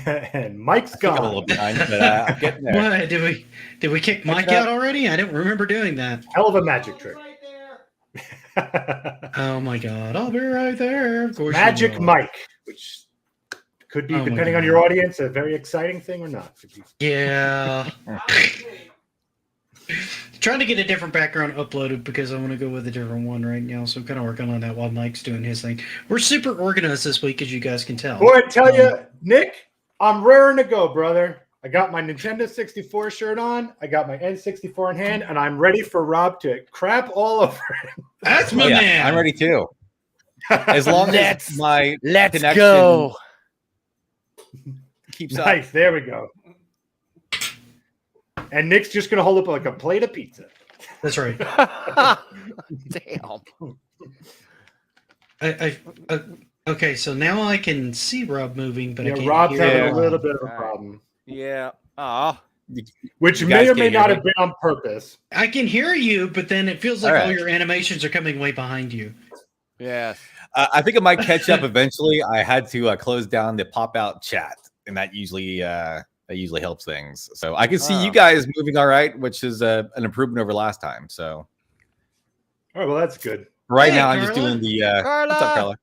And Mike's I'm a gone. little behind, but I'm getting there. What did we kick Mike out already? I don't remember doing that. Hell of a magic trick. Oh my god, I'll be right there. Of course, Magic Mike, which could be, depending on your audience, a very exciting thing or not. Yeah. Trying to get a different background uploaded because I want to go with a different one right now. So I'm kind of working on that while Mike's doing his thing. We're super organized this week, as you guys can tell. Boy, I tell you, Nick, I'm raring to go, brother. I got my Nintendo 64 shirt on. I got my N64 in hand, and I'm ready for Rob to crap all over it. That's my man. I'm ready too. As long as my connection go. Keeps up. Nice. There we go. And Nick's just going to hold up like a plate of pizza. That's right. Damn. Okay, so now I can see Rob moving, but I can't Rob's hear having him. a little bit of a problem. Yeah. Which may or may not have been on purpose. I can hear you, but then it feels like all your animations are coming way behind you. Yes. I think it might catch up eventually. I had to close down the pop-out chat, and that usually helps things. So I can see you guys moving all right, which is an improvement over last time. So, all right, well, that's good. Right now, I'm just doing the. Carla. What's up, Carla?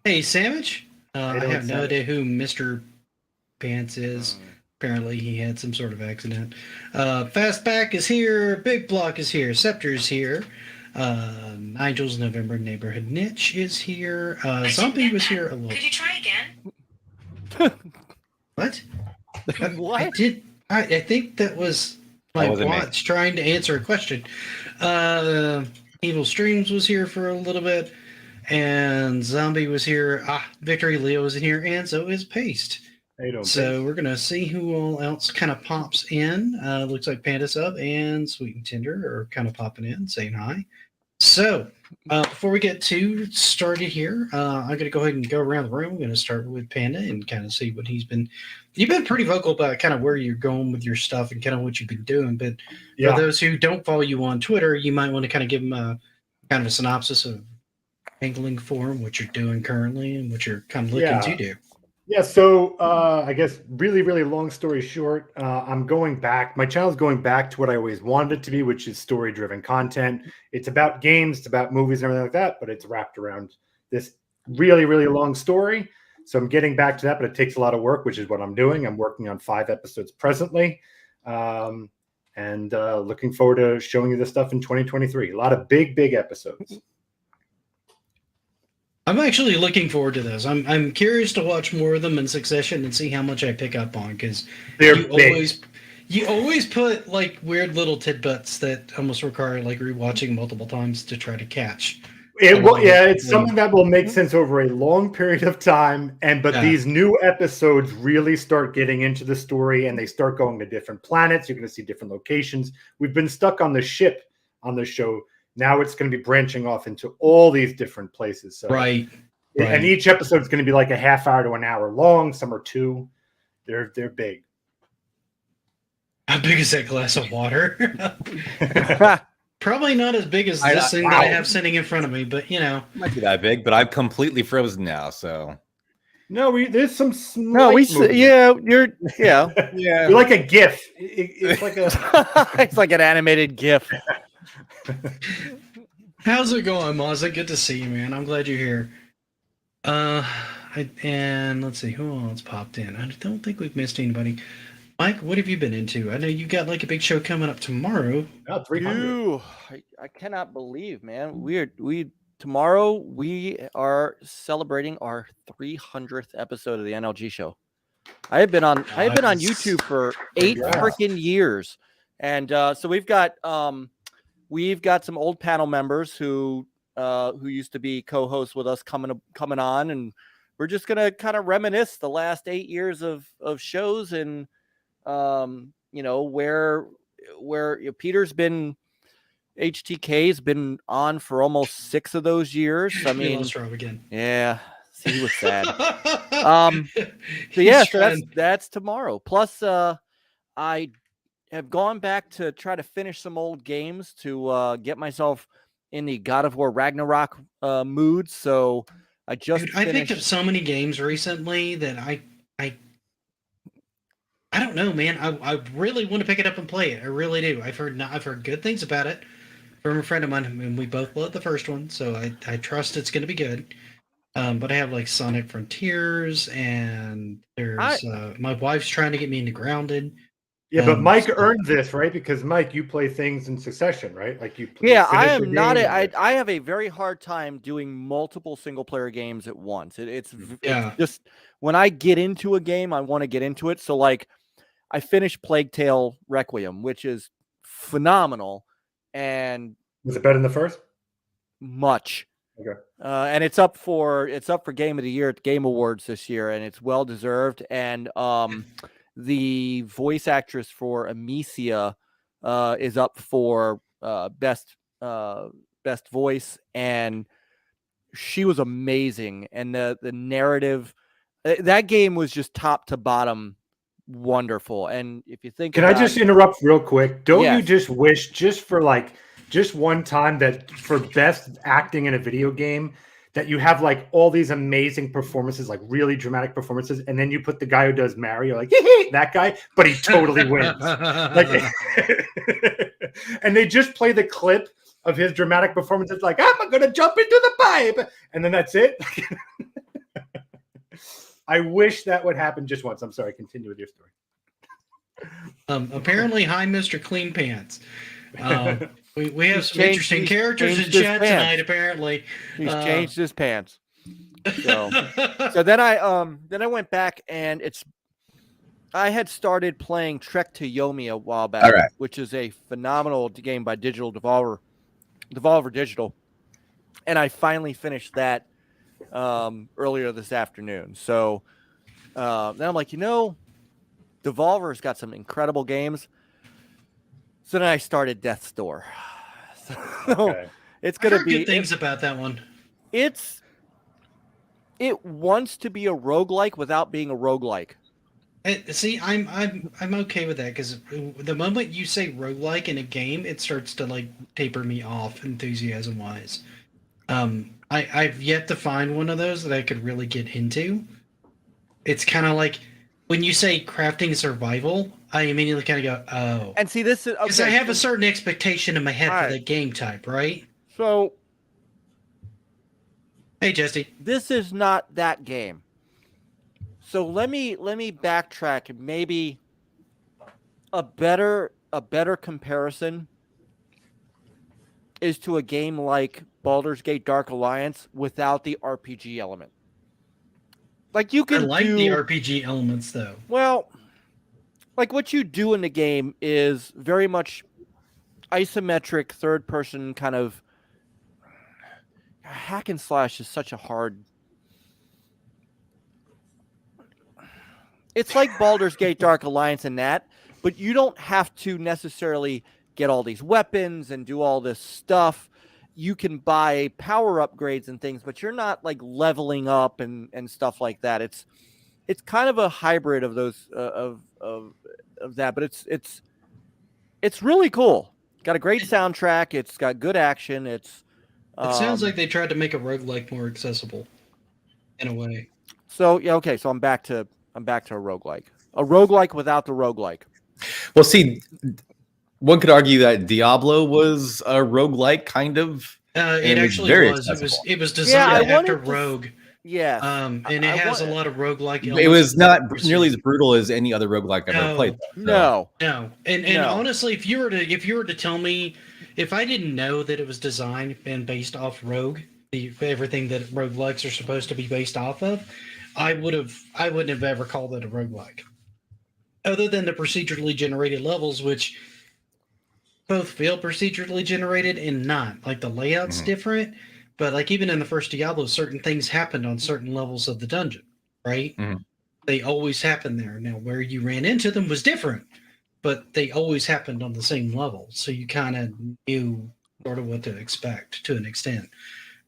Hey, Sandwich. I have no idea who Mr. Pants is. Apparently, he had some sort of accident. Fastback is here. Big Block is here. Scepter's here. Nigel's November Neighborhood Niche is here. Zombie was here a little. Could you try again? What? What? I think that was my watch trying to answer a question. Evil Streams was here for a little bit, and Zombie was here. Victory Leo is in here, and so is Paste. So we're gonna see who all else kind of pops in. Looks like Panda Sub and Sweet and Tender are kind of popping in, saying hi. So before we get too started here, I'm going to go ahead and go around the room. I'm going to start with Panda and kind of see what he's been. You've been pretty vocal about kind of where you're going with your stuff and kind of what you've been doing. But for those who don't follow you on Twitter, you might want to kind of give them a kind of a synopsis of angling form, what you're doing currently, and what you're kind of looking to do. Yeah, so I guess really, really long story short, I'm going back. My channel's going back to what I always wanted it to be, which is story-driven content. It's about games, it's about movies and everything like that, but it's wrapped around this really, really long story. So I'm getting back to that, but it takes a lot of work, which is what I'm doing. I'm working on 5 episodes presently, and looking forward to showing you this stuff in 2023. A lot of big, big episodes. I'm actually looking forward to those. I'm curious to watch more of them in succession and see how much I pick up on, because you always put like weird little tidbits that almost require like rewatching multiple times to try to catch. It's something that will make sense over a long period of time. But these new episodes really start getting into the story, and they start going to different planets. You're going to see different locations. We've been stuck on the ship on the show. Now it's going to be branching off into all these different places. So, right. And each episode is going to be like a half hour to an hour long. Some are 2. They're big. How big is that glass of water? Probably not as big as this thing that I have sitting in front of me, but might be that big. But I'm completely frozen now. So no, there's some. You're You're like a GIF. It's like a. It's like an animated GIF. How's it going, Mazza? Good to see you, man. I'm glad you're here. And let's see who else popped in. I don't think we've missed anybody. Mike, what have you been into? I know you got like a big show coming up tomorrow. 300. I cannot believe, man. Tomorrow we are celebrating our 300th episode of the NLG show. I have been on YouTube for 8 freaking years, and so we've got some old panel members who used to be co-hosts with us coming on, and we're just gonna kind of reminisce the last 8 years of shows, and where Peter's been. HTK's been on for almost 6 of those years. I mean, again. Yeah, he was sad. So that's tomorrow. Plus, I have gone back to try to finish some old games to get myself in the God of War Ragnarok mood. So I just Dude, I picked up finished. so many games recently that I don't know, man. I really want to pick it up and play it. I really do. I've heard good things about it from a friend of mine, and we both loved the first one, so I trust it's going to be good. But I have like Sonic Frontiers, and there's my wife's trying to get me into Grounded. Yeah, but Mike earned this, right? Because Mike, you play things in succession, right? Like you. Yeah, I finish a am not. game I have a very hard time doing multiple single player games at once. It's just when I get into a game, I want to get into it. So like, I finished Plague Tale Requiem, which is phenomenal, and was it better than the first? Much. Okay. And it's up for Game of the Year at Game Awards this year, and it's well deserved. And the voice actress for Amicia is up for best voice, and she was amazing. And the narrative, that game was just top to bottom wonderful. And if you think, can I just interrupt real quick? Don't Yes. you just wish, just for like, just one time, that for best acting in a video game, that you have like all these amazing performances, like really dramatic performances, and then you put the guy who does Mario, like that guy, but he totally wins. Like, and they just play the clip of his dramatic performances, like I'm gonna jump into the pipe, and then that's it. I wish that would happen just once. I'm sorry. Continue with your story. Apparently, hi, Mr. Clean Pants. We have some interesting characters in chat tonight. Apparently, he's changed his pants. So then I went back, and I had started playing Trek to Yomi a while back, which is a phenomenal game by Devolver Digital, and I finally finished that earlier this afternoon. So then I'm like, Devolver's got some incredible games. So then I started Death's Door. So it's going to be good things about that one. It wants to be a roguelike without being a roguelike. See, I'm okay with that, because the moment you say roguelike in a game, it starts to like taper me off enthusiasm wise. I've yet to find one of those that I could really get into. It's kind of like when you say crafting survival, I immediately kind of go, oh. And see, this is because I have a certain expectation in my head for the game type, right? So, hey, Jesse, this is not that game. So let me backtrack. Maybe a better comparison is to a game like Baldur's Gate Dark Alliance without the RPG element. Like you can I like the RPG elements though. Well, like what you do in the game is very much isometric third person kind of hack and slash is such a hard. It's like Baldur's Gate Dark Alliance in that, but you don't have to necessarily get all these weapons and do all this stuff. You can buy power upgrades and things, but you're not like leveling up and stuff like that. It's kind of a hybrid of those of that, but it's really cool. Got a great soundtrack. It's got good action. It sounds like they tried to make a roguelike more accessible in a way. So yeah, okay. So I'm back to a roguelike. A roguelike without the roguelike. Well, see, one could argue that Diablo was a roguelike kind of. It actually was. It was designed after Rogue. Yeah. And it has a lot of roguelike elements. It was not nearly as brutal as any other roguelike I've ever played. No. And honestly, if you were to tell me, if I didn't know that it was designed and based off Rogue, everything that roguelikes are supposed to be based off of, I wouldn't have ever called it a roguelike. Other than the procedurally generated levels, which both feel procedurally generated and not. Like the layout's different, but like even in the first Diablo, certain things happened on certain levels of the dungeon, right? They always happened there. Now, where you ran into them was different, but they always happened on the same level. So you kind of knew sort of what to expect to an extent.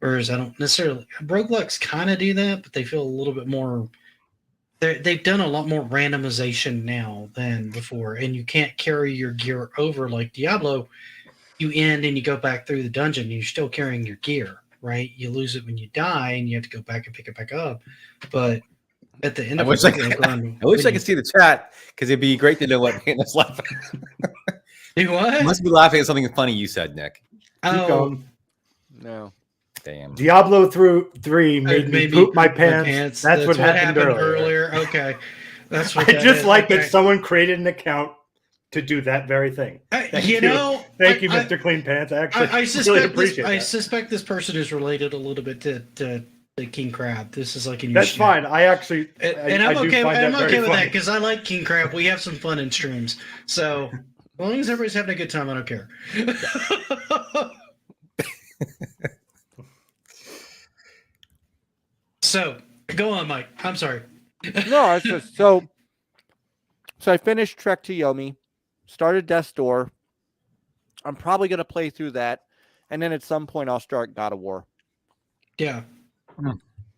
Whereas I don't necessarily, roguelikes kind of do that, but they feel a little bit more, they've done a lot more randomization now than before, and you can't carry your gear over like Diablo. You end and you go back through the dungeon and you're still carrying your gear, right? You lose it when you die, and you have to go back and pick it back up. But at the end I of wish a I regular could, run, I wish I could see the chat because it'd be great to know what made us laugh. Do what? You must be laughing at something funny you said, Nick. Keep going. No. Damn. Diablo 3 made me poop my pants. That's what happened earlier. Okay. That's what I that just is. like Okay. that someone created an account to do that very thing. Thank you, Mr. Clean Pants. I actually really appreciate that. I suspect this person is related a little bit to King Crab. This is like in your That's fine. I actually, and I'm okay. I'm okay with that because I like King Crab. We have some fun in streams, so as long as everybody's having a good time, I don't care. So go on, Mike. I'm sorry. No, it's just so I finished Trek to Yomi, started Death's Door. I'm probably gonna play through that, and then at some point I'll start God of War. Yeah. Hmm.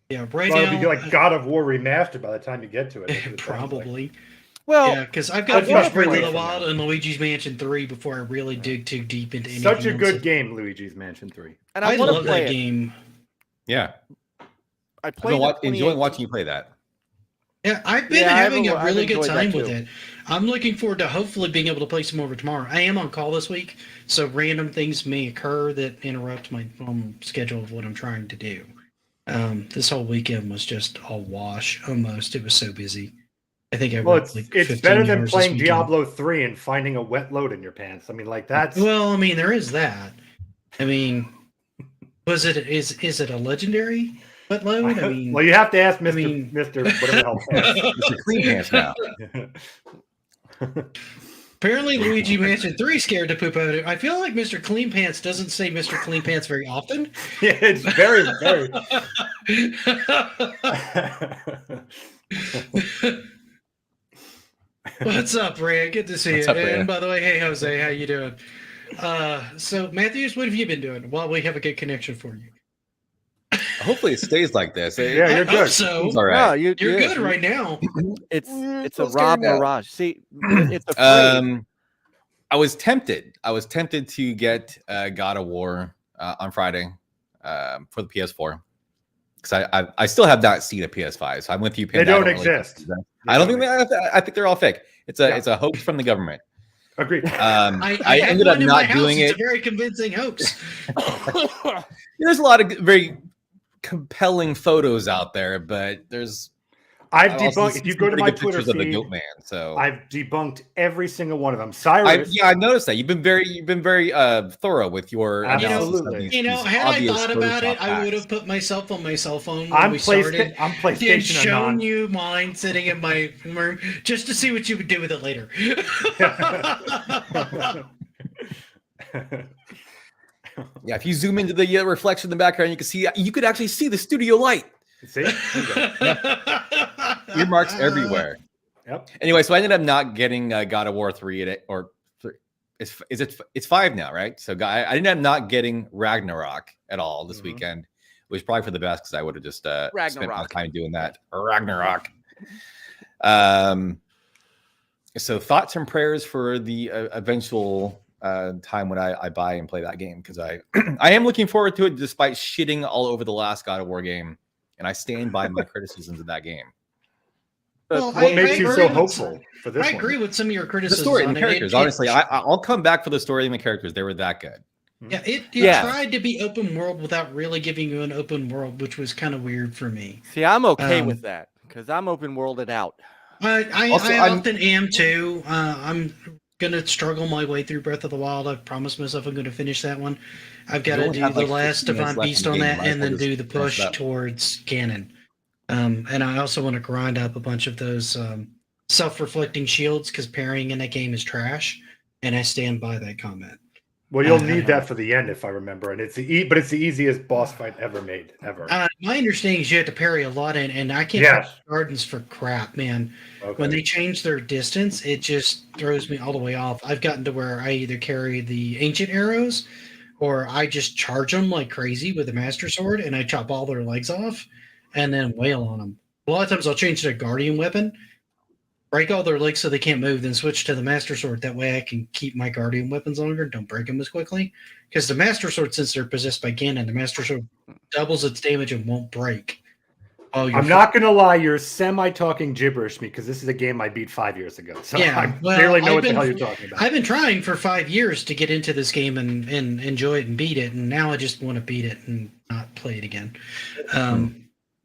Yeah, right Well, now. it'll be like God of War remastered by the time you get to it. That's what it sounds like. Probably. Well, Yeah, because I've got to That's finish Breath of the frustrating. Wild and Luigi's Mansion 3 before I really dig too deep into anything Such a else. good game, Luigi's Mansion 3. and I I want to love play that it. game. Yeah. I I've played been enjoying watching you play that. Yeah, I've been Yeah, having I've a really good enjoyed that time with too. it. I'm looking forward to hopefully being able to play some over tomorrow. I am on call this week, so random things may occur that interrupt my schedule of what I'm trying to do. This whole weekend was just all wash almost. It was so busy. I think I Well, worked like it's 15 better than hours this playing weekend. Diablo 3 and finding a wet load in your pants. I mean, like that's Well, I mean, there is that. I mean, is it a legendary wet load? I mean, well, you have to ask Mr. mean- Mr. whatever the hell. Pants. Mr. Clean Pants now. apparently Luigi Mansion 3 scared to poop out of it. I feel like Mr. Clean Pants doesn't say Mr. Clean Pants very often. Yeah, it's very, very. What's up, Ray? Good to see What's you. up, Ray? And by the way, hey Jose, how you doing? So Matthews, what have you been doing while we have a good connection for you? Hopefully it stays like this. Yeah, you're I hope good. so. It's all Yeah, right. You're yeah, good right now. It's a Let's Rob get it out. Mirage. See, it's a free. I was tempted. To get God of War on Friday for the PS4 because I still have not seen a PS5. So I'm with you. They Panda. I don't really- exist. I don't think I think they're all fake. It's a hoax from the government. Agreed. I I ended have up one in my not house. doing It's it. a very convincing hoax. There's a lot of very compelling photos out there, but there's I've I also debunked. see If you some go to pretty my good Twitter pictures of the feed, Goat Man. So I've debunked every single one of them. I Cyrus. noticed that you've been very thorough with your analysis of Absolutely. these, these Had I obvious thought about it, Photoshop I would hacks. have put myself on my cell phone when I'm we started. I'm And PlayStation shown Anon. you mine sitting in my room just to see what you would do with it later. Yeah, if you zoom into the reflection in the background, you could actually see the studio light. See? There you go. Earmarks everywhere. Yep. Anyway, so I ended up not getting God of War 3 or 3. It's 5 now, right? So I ended up not getting Ragnarok at all this weekend. It was probably for the best because I would have just spent my Ragnarok. time doing that. Ragnarok. So thoughts and prayers for the eventual time when I buy and play that game because I am looking forward to it despite shitting all over the last God of War game, and I stand by my criticisms of that game. Well, What makes you agree so with hopeful for this I one? agree with some of your The criticisms. story and on the it. characters, It- honestly, I'll come back for the story and the characters. They were that good. Yeah, it Yeah. tried to be open world without really giving you an open world, which was kind of weird for me. See, I'm okay Um, with that because I'm open worlded out. I Also, I often am too. I'm gonna struggle my way through Breath of the Wild. I've promised myself I'm gonna finish that one. I've got to only do have, the like, last 15 minutes Divine left Beast in the on game. that, Might as and well then do just the finish push it up. towards canon. And I also want to grind up a bunch of those self-reflecting shields because parrying in that game is trash, and I stand by that comment. Well, you'll need that for the end, if I remember, and it's the easiest boss fight ever made, ever. My understanding is you have to parry a lot, and I can't Yes. parry gardens for crap, man. Okay. When they change their distance, it just throws me all the way off. I've gotten to where I either carry the ancient arrows, or I just charge them like crazy with the master sword, and I chop all their legs off, and then wail on them. A lot of times I'll change to a guardian weapon, break all their legs so they can't move, then switch to the master sword. That way I can keep my guardian weapons longer, don't break them as quickly. Because the master sword, since they're possessed by Ganon, the master sword doubles its damage and won't break. Oh, I'm not going to lie. You're semi-talking gibberish to me because this is a game I beat 5 years ago. So Yeah, I well, barely know I've what the been- hell you're talking about. I've been trying for 5 years to get into this game and enjoy it and beat it, and now I just want to beat it and not play it again.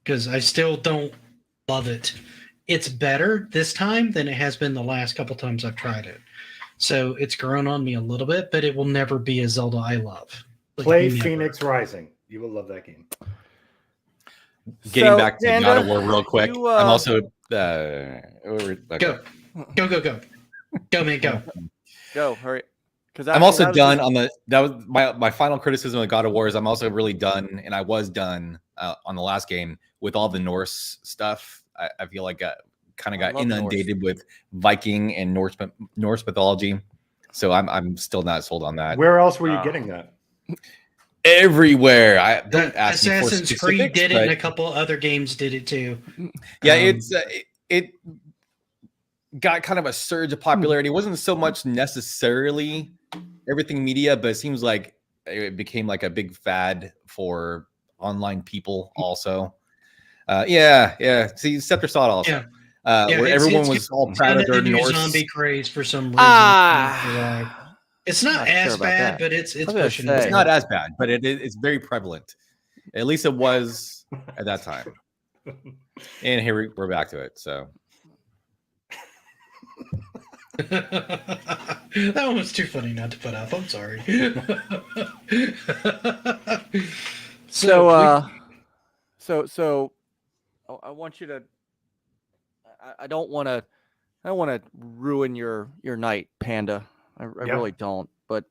Because I still don't love it. It's better this time than it has been the last couple times I've tried it. So it's grown on me a little bit, but it will never be a Zelda I love. Like, Play never. Phoenix Rising. You will love that game. Getting back to Panda, God of War real quick. you, I'm also Go, man, go. Go, hurry. Because I'm also done on the. That was my final criticism of God of War. Is I'm also really done, and I was done on the last game with all the Norse stuff. I feel like kind of got love inundated with Viking and Norse mythology. So I'm still not sold on that. Where else were you getting that? Everywhere. I don't ask me for Assassin's Creed specifics, did it, but and a couple other games did it too. yeah, it got kind of a surge of popularity. It wasn't so much necessarily everything media, but it seems like it became like a big fad for online people also. Yeah. See, Scepter saw it also. Yeah. Where everyone was all proud of their the new Norse. zombie craze for some reason. It's not Not as sure about bad, that. but it's was gonna pushing. say. It's not as bad, but it's very prevalent. At least it was at that time. And here we're back to it. So That one was too funny not to put up. I'm sorry. So I want you to. I don't want to ruin your night, Panda. I really don't. But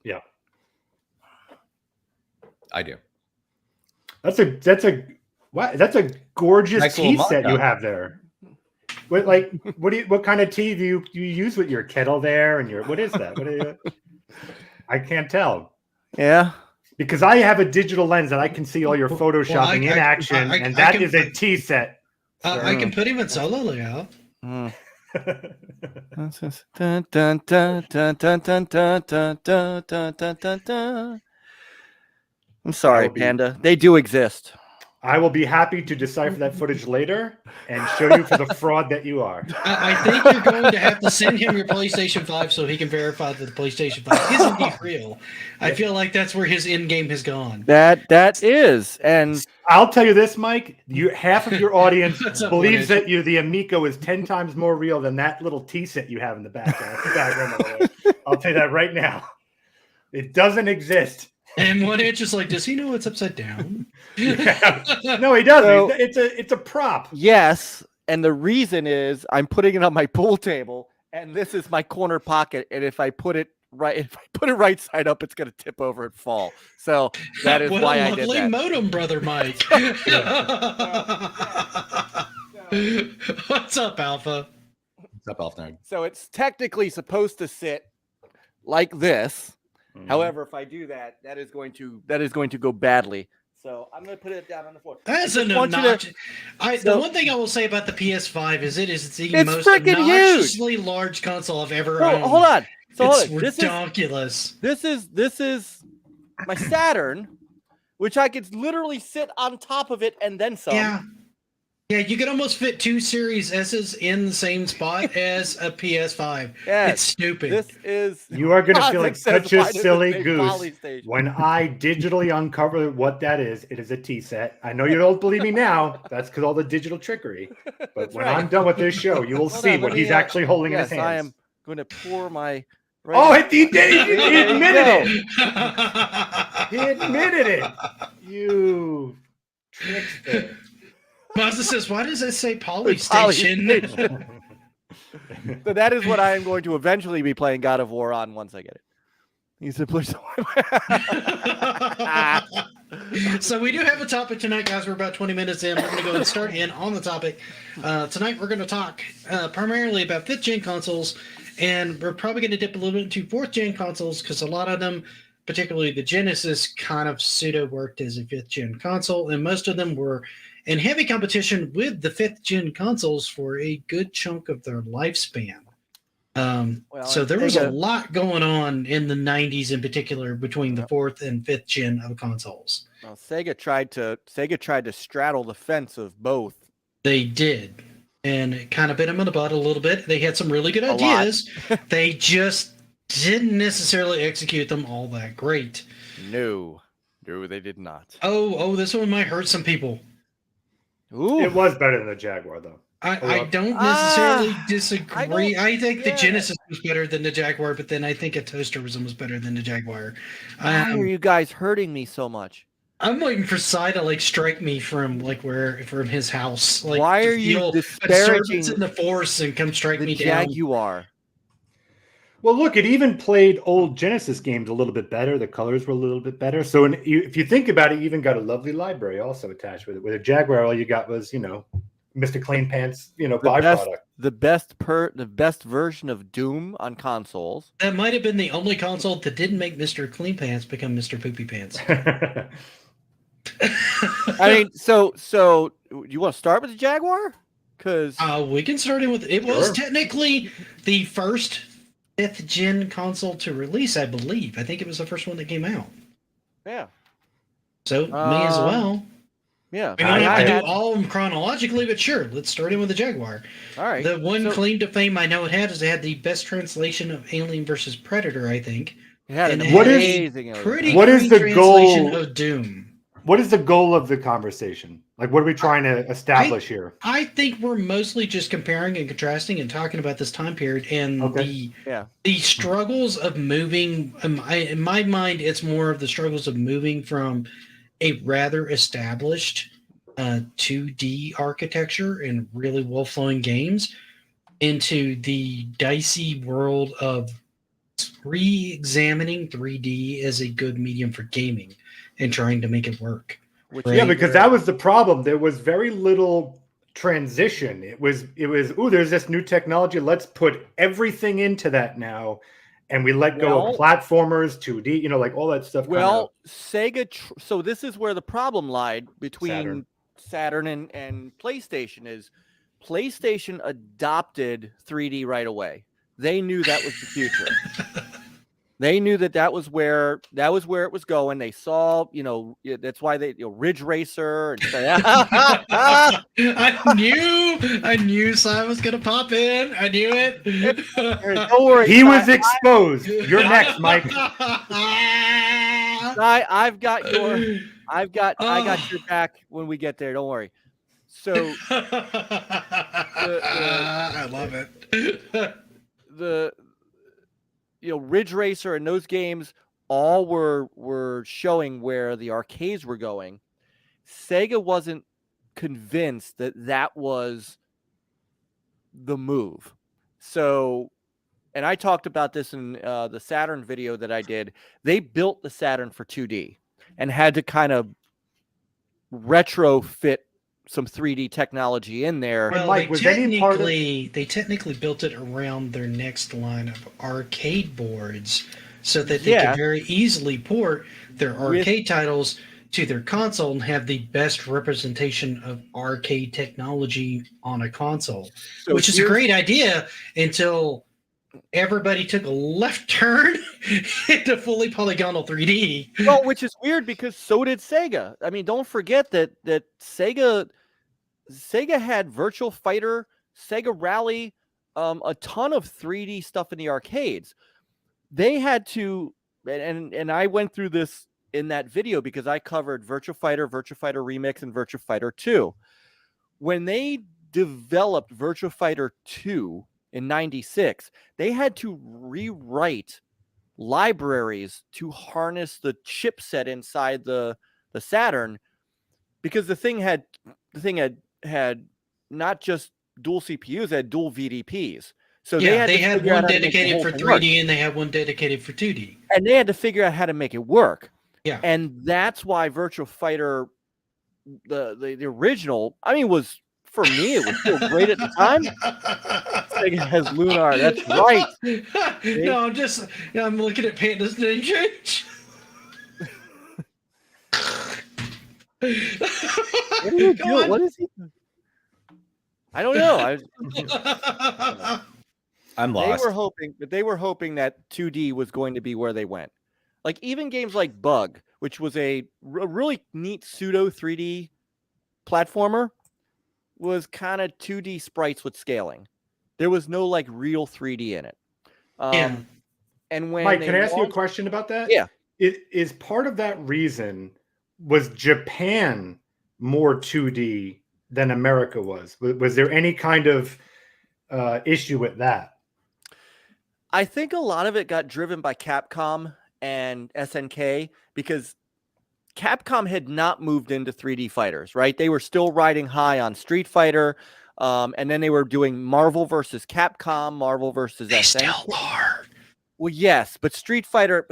I do. That's a gorgeous Nice tea little set you mock-up. have there. What kind of tea do you use with your kettle there and your what is that? I can't tell. yeah. Because I have a digital lens and I can see all your photoshopping in action, and that is a tea set. I can put him in solo layout. Mm. Dun, dun, dun, dun, dun, dun, dun, dun, dun, dun, dun, dun, dun. I'm sorry, Panda. They do exist. I will be happy to decipher that footage later and show you for the fraud that you are. I think you're going to have to send him your PlayStation 5 so he can verify that the PlayStation 5 is indeed real. I feel like that's where his end game has gone. That is, and I'll tell you this, Mike. Half of your audience What's up, believes footage? that the Amico is 10 times more real than that little tea set you have in the background. I'll tell you that right now. It doesn't exist. And one inch is like, does he know it's upside down? Yeah. No, he doesn't. So- it's a prop. yes, and the reason is I'm putting it on my pool table, and this is my corner pocket, and if I put it right side up, it's going to tip over and fall. So that is What why a I did lovely that. modem, brother Mike. What's up, Alpha? What's up, Elf Nerd? So it's technically supposed to sit like this. However, if I do that, that is going to go badly. So I'm going to put it down on the floor. That's I an just want you to- obnoxious. The one thing I will say about the PS5 is it is the It's most freaking obnoxiously large console I've ever owned. Hold on. So It's hold on. ridiculous. This is my Saturn, which I could literally sit on top of it and then some. Yeah, you could almost fit two Series S's in the same spot as a PS5. Yes. It's stupid. This is You are going to feel like Says such a why does it silly say goose Polystation? when I digitally uncover what that is. It is a tea set. I know you don't believe me now. That's because all the digital trickery. But That's when right. I'm done with this show, you will Hold see on, what let he's me, actually holding yes, in his hands. I am going to pour my. Oh, he did. He There you admitted go. it. He admitted it. You trickster. Mazda says, why does it say Polystation? Polystation. So that is what I am going to eventually be playing God of War on once I get it. He's a push. So we do have a topic tonight, guys. We're about 20 minutes in. We're going to go and start in on the topic. Tonight we're going to talk primarily about 5th gen consoles, and we're probably going to dip a little bit into 4th gen consoles because a lot of them, particularly the Genesis, kind of pseudo worked as a 5th gen console, and most of them were in heavy competition with the 5th gen consoles for a good chunk of their lifespan. So there was a lot going on in the 90s in particular between the 4th and 5th gen of consoles. Well, Sega tried to straddle the fence of both. They did. And it kind of bit them in the butt a little bit. They had some really good ideas. They just didn't necessarily execute them all that great. No, they did not. Oh, this one might hurt some people. Ooh. It was better than the Jaguar, though. I don't necessarily disagree. I think the Genesis was better than the Jaguar, but then I think a Toasterism was better than the Jaguar. Why are you guys hurting me so much? I'm waiting for Cy to strike me from his house. Why are you disparaging in the Force and come strike me down? Jaguar. Well, look, it even played old Genesis games a little bit better. The colors were a little bit better. So if you think about it, you even got a lovely library also attached with it. With a Jaguar, all you got was, Mr. Clean Pants, byproduct. The best version of Doom on consoles. That might have been the only console that didn't make Mr. Clean Pants become Mr. Poopy Pants. I mean, so you want to start with the Jaguar? Because we can start in with it. Was technically the first 5th gen console to release, I believe. I think it was the first one that came out. Yeah. So me as well. Yeah. We don't have to do all of them chronologically, but sure, let's start in with the Jaguar. All right. The one claim to fame I know it had is it had the best translation of Alien versus Predator, I think. It had an amazing what is the translation of Doom. What is the goal of the conversation? What are we trying to establish here? I think we're mostly just comparing and contrasting and talking about this time period and the struggles of moving. In my mind, it's more of the struggles of moving from a rather established 2D architecture and really well-flowing games into the dicey world of re-examining 3D as a good medium for gaming and trying to make it work. Yeah, because that was the problem. There was very little transition. It was, there's this new technology. Let's put everything into that now. And we let go of platformers, 2D, all that stuff. Well, Sega. So this is where the problem lied between Saturn and PlayStation is PlayStation adopted 3D right away. They knew that was the future. They knew that was where it was going. They saw, that's why they Ridge Racer and I knew Simon was gonna pop in. I knew it. Don't worry. He was exposed. You're next, Mike. I got your back when we get there. Don't worry. So I love it. Ridge Racer and those games all were showing where the arcades were going. Sega wasn't convinced that was the move. So, and I talked about this in the Saturn video that I did. They built the Saturn for 2D and had to kind of retrofit some 3D technology in there. Well, Mike, they technically built it around their next line of arcade boards so that they could very easily port their arcade titles to their console and have the best representation of arcade technology on a console, which is a great idea until everybody took a left turn into fully polygonal 3D. Well, which is weird because so did Sega. I mean, don't forget that Sega had Virtual Fighter, Sega Rally, a ton of 3D stuff in the arcades. They had to, and I went through this in that video because I covered Virtual Fighter Remix, and Virtual Fighter 2. When they developed Virtual Fighter 2 in '96, they had to rewrite libraries to harness the chipset inside the Saturn, because the thing had not just dual CPUs, it had dual VDPs. So they had one dedicated for 3D and they had one dedicated for 2D. And they had to figure out how to make it work. Yeah. And that's why Virtual Fighter, the original, I mean, was, for me, it was still great at the time. It has Lunar, that's right. No, I'm looking at Panda's Ninja. What are you doing? What is he? I don't know. I'm They lost. were hoping that 2D was going to be where they went. Like even games like Bug, which was a really neat pseudo 3D platformer, was kind of 2D sprites with scaling. There was no like real 3D in it. Yeah. And when Mike, they can I ask you a launched- question about that? Yeah. It is part of that reason was Japan more 2D than America was. Was there any kind of issue with that? I think a lot of it got driven by Capcom and SNK because Capcom had not moved into 3D fighters, right? They were still riding high on Street Fighter, and then they were doing Marvel versus Capcom, Marvel versus They SNK. still are. Well, yes, but Street Fighter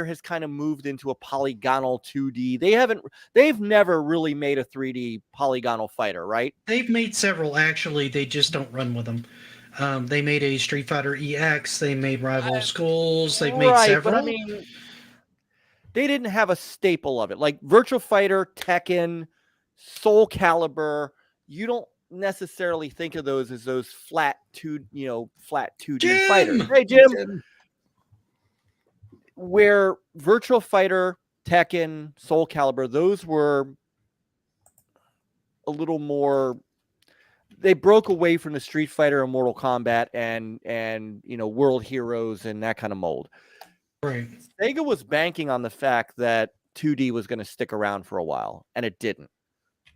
has kind of moved into a polygonal 2D. They've never really made a 3D polygonal fighter, right? They've made several, actually. They just don't run with them. They made a Street Fighter EX. They made Rival Schools. They've made several. But I mean, they didn't have a staple of it. Like Virtua Fighter, Tekken, Soul Calibur, you don't necessarily think of those as those flat 2D Jim! fighters. Hey, Jim. Where Virtua Fighter, Tekken, Soul Calibur, those were a little more. They broke away from the Street Fighter and Mortal Kombat and World Heroes and that kind of mold. Right. Sega was banking on the fact that 2D was going to stick around for a while, and it didn't.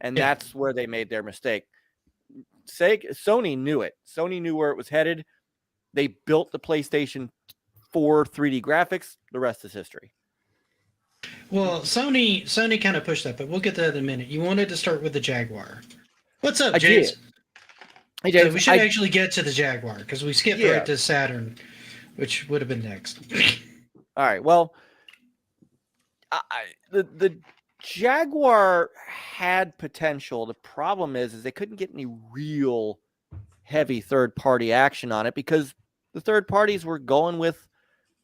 And that's where they made their mistake. Sony knew it. Sony knew where it was headed. They built the PlayStation 4 3D graphics. The rest is history. Well, Sony kind of pushed that, but we'll get to that in a minute. You wanted to start with the Jaguar. What's up, I James? did. Hey, James, So we should actually get to the Jaguar because we skipped right to Saturn, which would have been next. All right. Well, the Jaguar had potential. The problem is they couldn't get any real heavy third-party action on it because the third parties were going with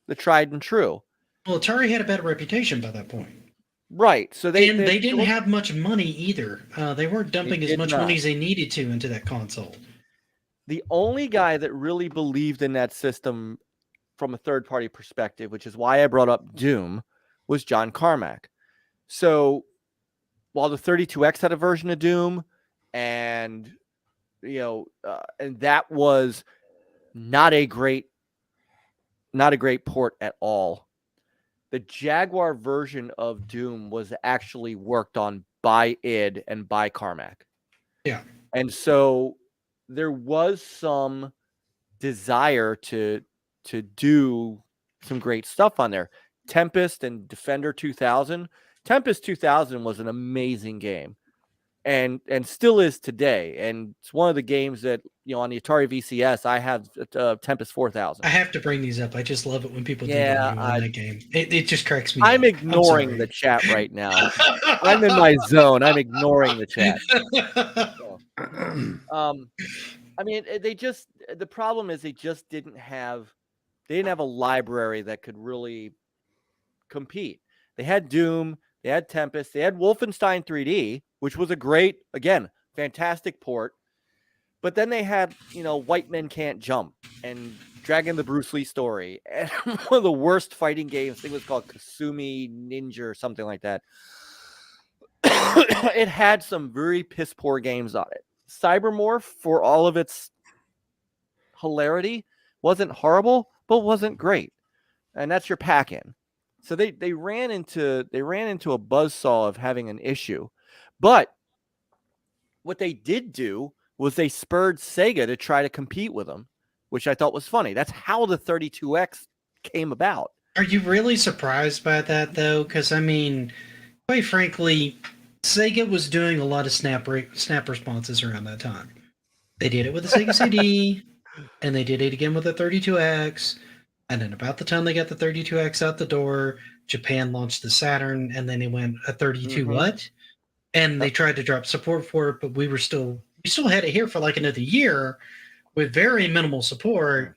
the tried and true. Well, Atari had a better reputation by that point. Right. So they didn't have much money either. They weren't dumping as much money as they needed to into that console. The only guy that really believed in that system from a third-party perspective, which is why I brought up Doom, was John Carmack. So while the 32X had a version of Doom, and and that was not a great port at all. The Jaguar version of Doom was actually worked on by id and by Carmack. Yeah. And so there was some desire to do some great stuff on there. Tempest and Defender 2000. Tempest 2000 was an amazing game and still is today. And it's one of the games that, on the Atari VCS, I have Tempest 4000. I have to bring these up. I just love it when people do that in that game. It just cracks me up. I'm ignoring the chat right now. I'm in my zone. I'm ignoring the chat. I mean, the problem is they just didn't have a library that could really compete. They had Doom, they had Tempest, they had Wolfenstein 3D, which was a great, again, fantastic port. But then they had, White Men Can't Jump and Dragon the Bruce Lee Story. And one of the worst fighting games, I think it was called Kasumi Ninja or something like that. It had some very piss poor games on it. Cybermorph, for all of its hilarity, wasn't horrible, but wasn't great. And that's your pack-in. So they ran into a buzzsaw of having an issue. But what they did do was they spurred Sega to try to compete with them, which I thought was funny. That's how the 32X came about. Are you really surprised by that, though? Because, I mean, quite frankly, Sega was doing a lot of snap responses around that time. They did it with the Sega CD, and they did it again with the 32X. And then about the time they got the 32X out the door, Japan launched the Saturn, and then they went a 32 what? And they tried to drop support for it, but we still had it here for like another year with very minimal support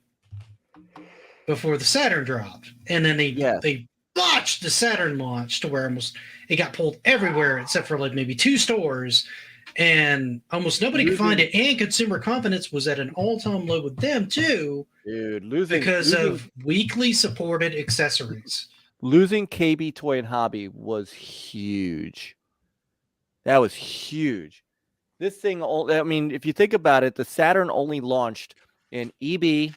before the Saturn dropped. And then they botched the Saturn launch to where it got pulled everywhere except for like maybe 2 stores. and almost nobody could find it. And consumer confidence was at an all-time low with them too, Dude, because of weekly supported accessories. Losing KB Toy and Hobby was huge. That was huge. This thing, I mean, if you think about it, the Saturn only launched in EB,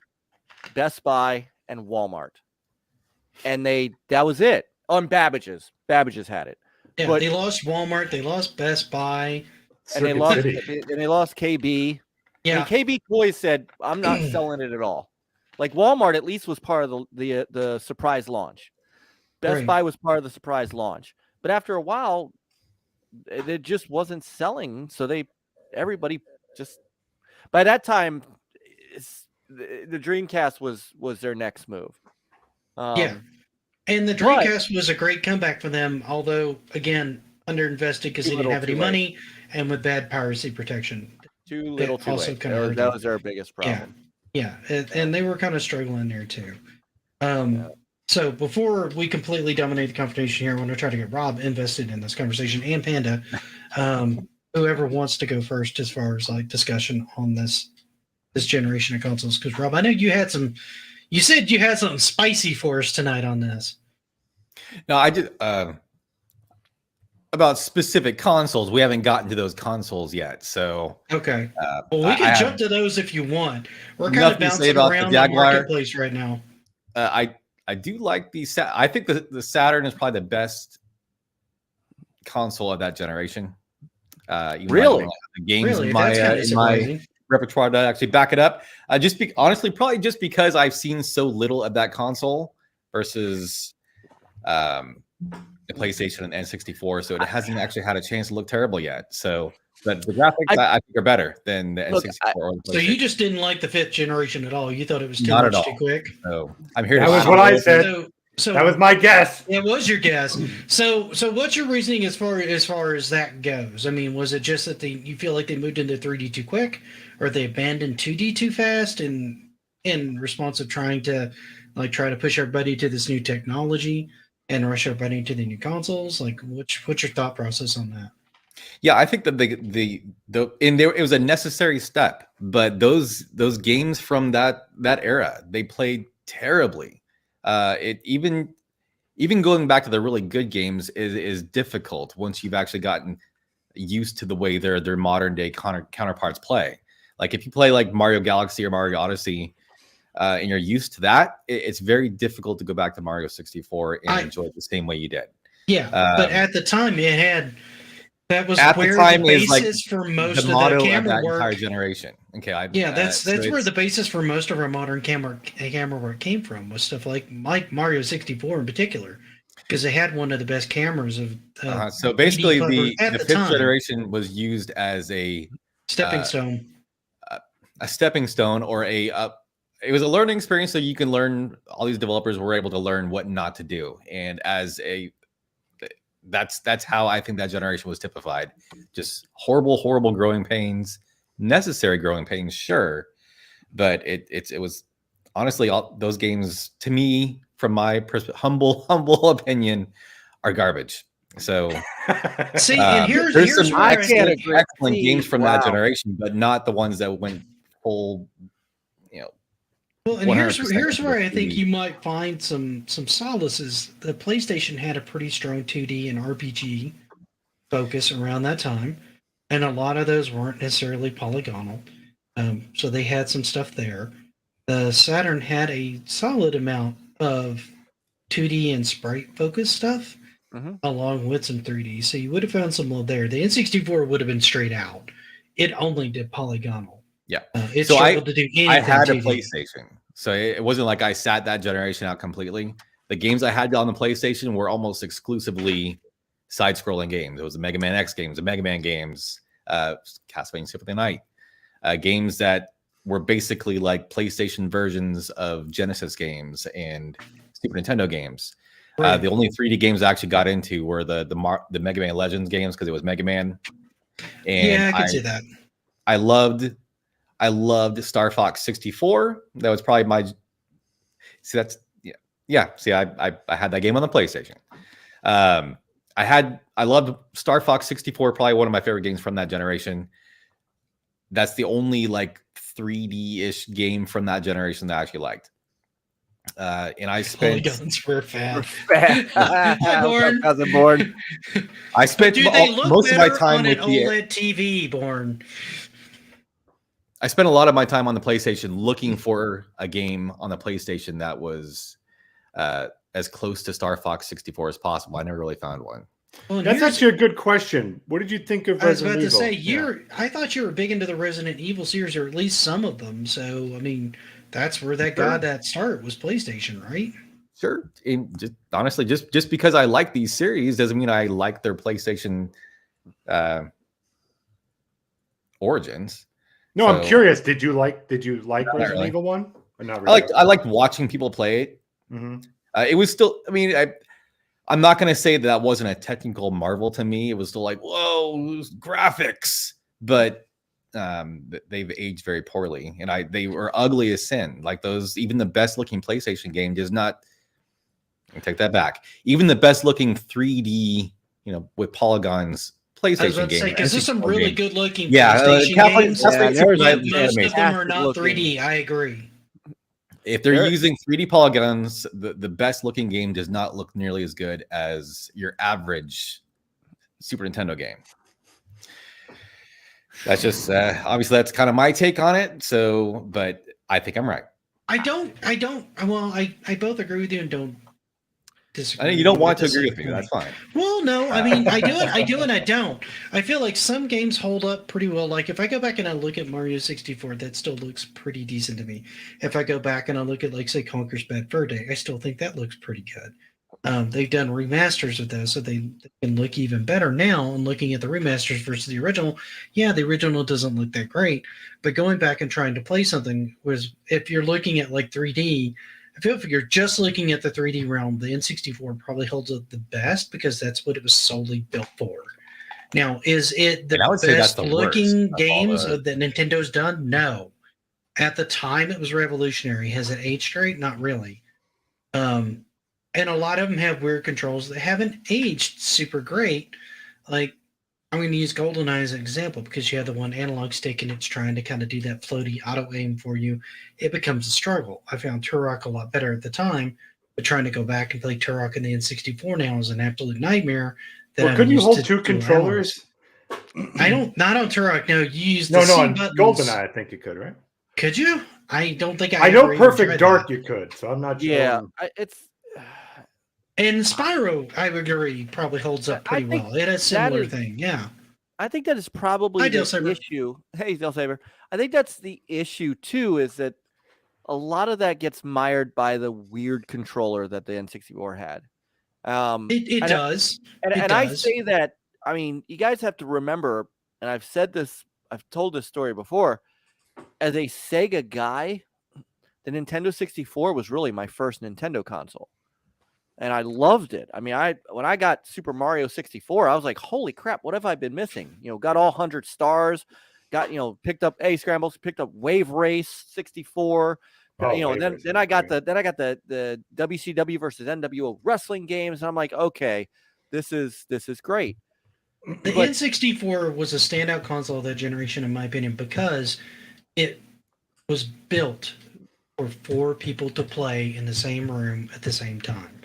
Best Buy, and Walmart. And that was it. On Babbage's. Babbage's had it. Yeah, but they lost Walmart, they lost Best Buy, and they lost KB. Yeah. And KB Toys said, I'm not selling it at all. Like Walmart at least was part of the surprise launch. Best Buy was part of the surprise launch. But after a while, it just wasn't selling. So everybody just, by that time, the Dreamcast was their next move. Yeah. And the Dreamcast was a great comeback for them, although, again, underinvested because they didn't have any money and with bad piracy protection. Too little, too late. That was their biggest problem. Yeah. And they were kind of struggling there, too. So before we completely dominate the conversation here, I want to try to get Rob invested in this conversation and Panda, whoever wants to go first as far as like discussion on this generation of consoles. Because Rob, I know you said you had something spicy for us tonight on this. No, I did about specific consoles. We haven't gotten to those consoles yet, so okay. Well, we can jump to those if you want. We're kind of bouncing around the marketplace right now. I do like I think the Saturn is probably the best console of that generation. Really? The games in my repertoire to actually back it up. Honestly, probably just because I've seen so little of that console versus the PlayStation and N64, so it hasn't actually had a chance to look terrible yet. So, but the graphics I think are better than the N64 or the PlayStation. So you just didn't like the 5th generation at all? You thought it was too quick? So I'm here. That was what I said. So that was my guess. It was your guess. So what's your reasoning as far as that goes? I mean, was it just that you feel like they moved into 3D too quick, or they abandoned 2D too fast in response of trying to push everybody to this new technology and rush everybody into the new consoles? Like, what's your thought process on that? Yeah, I think that it was a necessary step, but those games from that era, they played terribly. It even going back to the really good games is difficult once you've actually gotten used to the way their modern day counterparts play. Like if you play like Mario Galaxy or Mario Odyssey, and you're used to that, it's very difficult to go back to Mario 64 and enjoy it the same way you did. Yeah, but at the time that was where the basis for most of the camera work. Entire generation. Okay, that's where the basis for most of our modern camera work came from, was stuff like Mario 64 in particular, because they had one of the best cameras of. So basically, the 5th generation was used as a stepping stone, or it was a learning experience, so you can learn. All these developers were able to learn what not to do, and that's how I think that generation was typified. Just horrible growing pains, necessary growing pains, sure, but it was honestly all those games to me, from my humble opinion, are garbage. So see, and here's some excellent games from that generation, but not the ones that went full. Well, and here's where I think you might find some solaces. The PlayStation had a pretty strong 2D and RPG focus around that time, and a lot of those weren't necessarily polygonal. So they had some stuff there. The Saturn had a solid amount of 2D and sprite focused stuff, along with some 3D. So you would have found some love there. The N64 would have been straight out. It only did polygonal. Yeah. So I had a PlayStation. So it wasn't like I sat that generation out completely. The games I had on the PlayStation were almost exclusively side-scrolling games. It was the Mega Man X games, the Mega Man games, Castlevania Symphony of the Night, games that were basically like PlayStation versions of Genesis games and Super Nintendo games. Right. The only 3D games I actually got into were the Mega Man Legends games, because it was Mega Man. And I can see that. I loved Star Fox 64. That was probably my. See, that's yeah. See, I had that game on the PlayStation. I loved Star Fox 64, probably one of my favorite games from that generation. That's the only like 3D-ish game from that generation that I actually liked. And I spent Polygons were fat. Hi, Born. Cousin Born. I spent Do they look most of my better time on with an OLED TV, Born? I spent a lot of my time on the PlayStation looking for a game on the PlayStation that was as close to Star Fox 64 as possible. I never really found one. Well, That's actually a good question. What did you think of I was Resident about to Evil? say, I thought you were big into the Resident Evil series, or at least some of them. So, I mean, that's where that got that start, was PlayStation, right? Sure. And honestly, just because I like these series doesn't mean I like their PlayStation origins. No, I'm curious. Did you like Resident Evil 1? Or not really? I liked watching people play it. Mm-hmm. It was still, I mean, I'm not going to say that wasn't a technical marvel to me. It was still like, whoa, graphics. But they've aged very poorly. And they were ugly as sin. Like even the best looking PlayStation game does not, I take that back. Even the best looking 3D, with polygons PlayStation game. Because there's some really good looking PlayStation games. Most of them are not 3D. I agree. If they're using 3D polygons, the best looking game does not look nearly as good as your average Super Nintendo game. That's just obviously that's kind of my take on it. So, but I think I'm right. I both agree with you and don't disagree. I know you don't want to agree with me. That's fine. Well, no, I mean, I do and I don't. I feel like some games hold up pretty well. Like if I go back and I look at Mario 64, that still looks pretty decent to me. If I go back and I look at, like, say, Conker's Bad Fur Day, I still think that looks pretty good. They've done remasters of those, so they can look even better now. And looking at the remasters versus the original, yeah, the original doesn't look that great. But going back and trying to play something if you're looking at like 3D, I feel if you're just looking at the 3D realm, the N64 probably holds up the best because that's what it was solely built for. Now, is it the best looking games that Nintendo's done? No. At the time, it was revolutionary. Has it aged great? Not really. And a lot of them have weird controls that haven't aged super great. Like, I'm going to use GoldenEye as an example because you have the one analog stick and it's trying to kind of do that floaty auto aim for you. It becomes a struggle. I found Turok a lot better at the time, but trying to go back and play Turok in the N64 now is an absolute nightmare. Couldn't you hold two controllers? Not on Turok. No, you use the on GoldenEye. I think you could, right? Could you? I don't think I know Perfect Dark you could, so I'm not sure. Yeah, And Spyro, I would agree, probably holds up pretty well. It has a similar thing, yeah. I think that is probably the issue. Hey, Dale Saber. I think that's the issue, too, is that a lot of that gets mired by the weird controller that the N64 had. It does. I say that, I mean, you guys have to remember, and I've told this story before, as a Sega guy, the Nintendo 64 was really my first Nintendo console. And I loved it. I mean, when I got Super Mario 64, I was like, holy crap, what have I been missing? Got all 100 stars, got, picked up Scrambles, picked up Wave Race 64. And then I got the WCW versus NWO wrestling games. And I'm like, okay, this is great. The N64 was a standout console of that generation, in my opinion, because it was built for 4 people to play in the same room at the same time.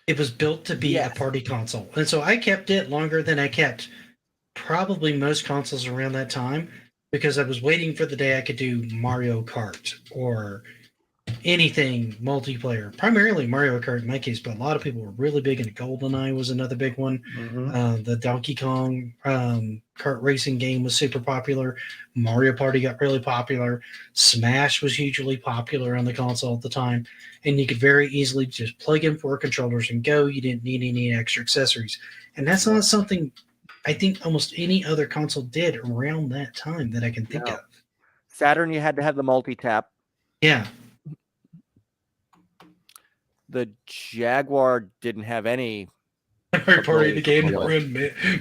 It was built to be a party console. And so I kept it longer than I kept probably most consoles around that time because I was waiting for the day I could do Mario Kart or anything multiplayer. Primarily Mario Kart in my case, but a lot of people were really big into GoldenEye was another big one. Mm-hmm. The Donkey Kong kart racing game was super popular. Mario Party got really popular. Smash was hugely popular on the console at the time. And you could very easily just plug in 4 controllers and go. You didn't need any extra accessories. And that's not something I think almost any other console did around that time that I can think of. Saturn, you had to have the multi-tap. Yeah. The Jaguar didn't have any. Party the game to run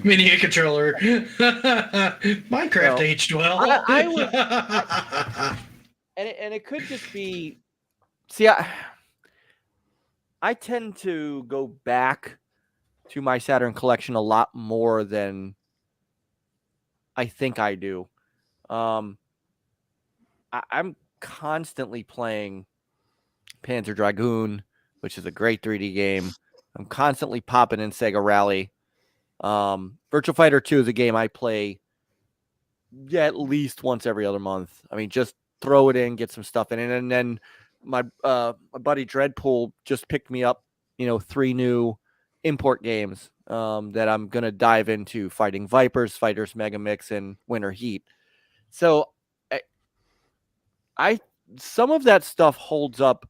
mini controller. Minecraft aged well. I would, and it could just be. See, I tend to go back my Saturn collection a lot more than I think I do. I'm constantly playing Panzer Dragoon, which is a great 3D game. I'm constantly popping in Sega Rally. Virtua Fighter 2 is a game I play at least once every other month. I mean, just throw it in, get some stuff in it. And then my buddy Dreadpool just picked me up, 3 new import games that I'm going to dive into: Fighting Vipers, Fighters Mega Mix, and Winter Heat. So I some of that stuff holds up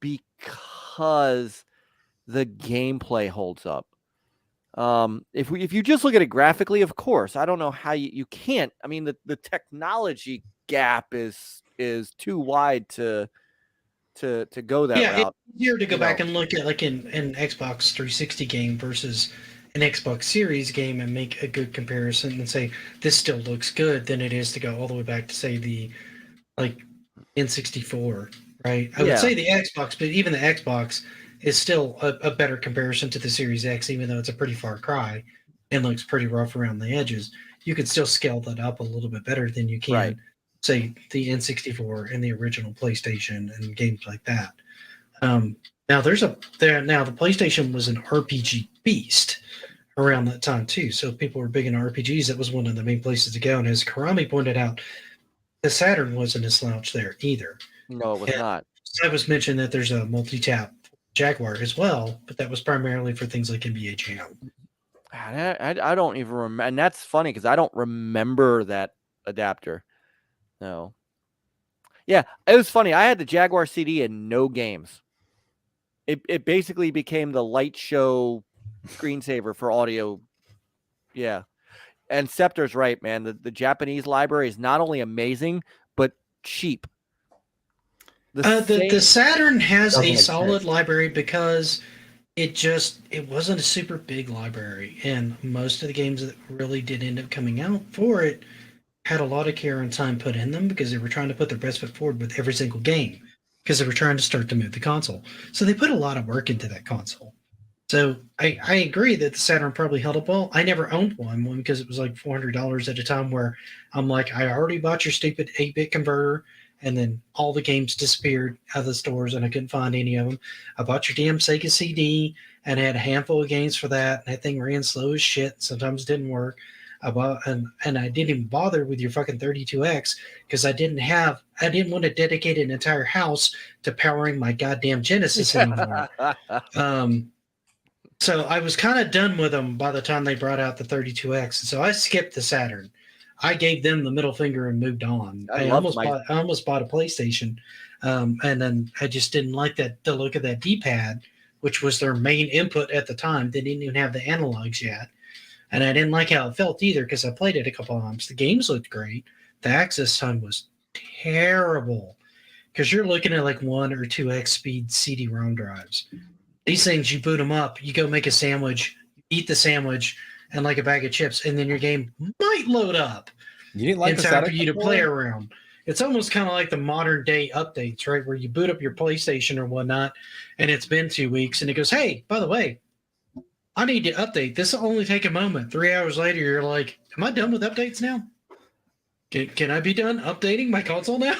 because the gameplay holds up. If you just look at it graphically, of course, I don't know how you can't. I mean, the technology gap is too wide to go that route. It's easier to go back and look at like an Xbox 360 game versus an Xbox Series game and make a good comparison and say this still looks good than it is to go all the way back to say the N64, right? I would say the Xbox, but even the Xbox is still a better comparison to the Series X, even though it's a pretty far cry and looks pretty rough around the edges. You could still scale that up a little bit better than you can, say, the N64 and the original PlayStation and games like that. Now the PlayStation was an RPG beast around that time too. So if people were big into RPGs, that was one of the main places to go. And as Karami pointed out, the Saturn wasn't a slouch there either. No, it was not. I was mentioned that there's a multi-tap Jaguar as well, but that was primarily for things like NBA Jam. I don't even remember, and that's funny because I don't remember that adapter. No. Yeah, it was funny. I had the Jaguar CD and no games. It basically became the light show screensaver for audio. Yeah. And Scepter's right, man. The Japanese library is not only amazing, but cheap. The Saturn has a solid library because it wasn't a super big library, and most of the games that really did end up coming out for it had a lot of care and time put in them because they were trying to put their best foot forward with every single game because they were trying to start to move the console. So they put a lot of work into that console. So I agree that the Saturn probably held up well. I never owned one because it was like $400 at a time where I'm like, I already bought your stupid 8-bit converter, and then all the games disappeared out of the stores and I couldn't find any of them. I bought your damn Sega CD and had a handful of games for that. And that thing ran slow as shit. Sometimes it didn't work. I bought and I didn't even bother with your fucking 32X because I didn't want to dedicate an entire house to powering my goddamn Genesis anymore. So I was kind of done with them by the time they brought out the 32X. So I skipped the Saturn. I gave them the middle finger and moved on. I almost bought a PlayStation, and then I just didn't like the look of that D-pad, which was their main input at the time. They didn't even have the analogs yet, and I didn't like how it felt either because I played it a couple of times. The games looked great. The access time was terrible because you're looking at like 1 or 2x speed CD-ROM drives. These things, you boot them up, you go make a sandwich, eat the sandwich, and like a bag of chips, and then your game might load up. You didn't like in time for you to play around. It's almost kind of like the modern day updates, right? Where you boot up your PlayStation or whatnot, and it's been 2 weeks, and it goes, hey, by the way, I need to update. This will only take a moment. 3 hours later, you're like, am I done with updates now? Can I be done updating my console now?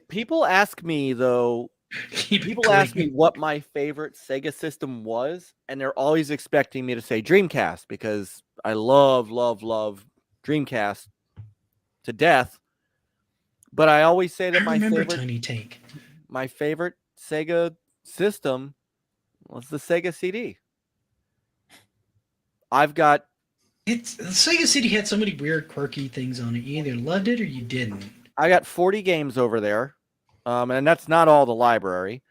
People ask me, though, people ask me what my favorite Sega system was, and they're always expecting me to say Dreamcast because I love Dreamcast to death. But I always say that my favorite Sega system was the Sega CD. The Sega CD had so many weird, quirky things on it. You either loved it or you didn't. I got 40 games over there. And that's not all the library.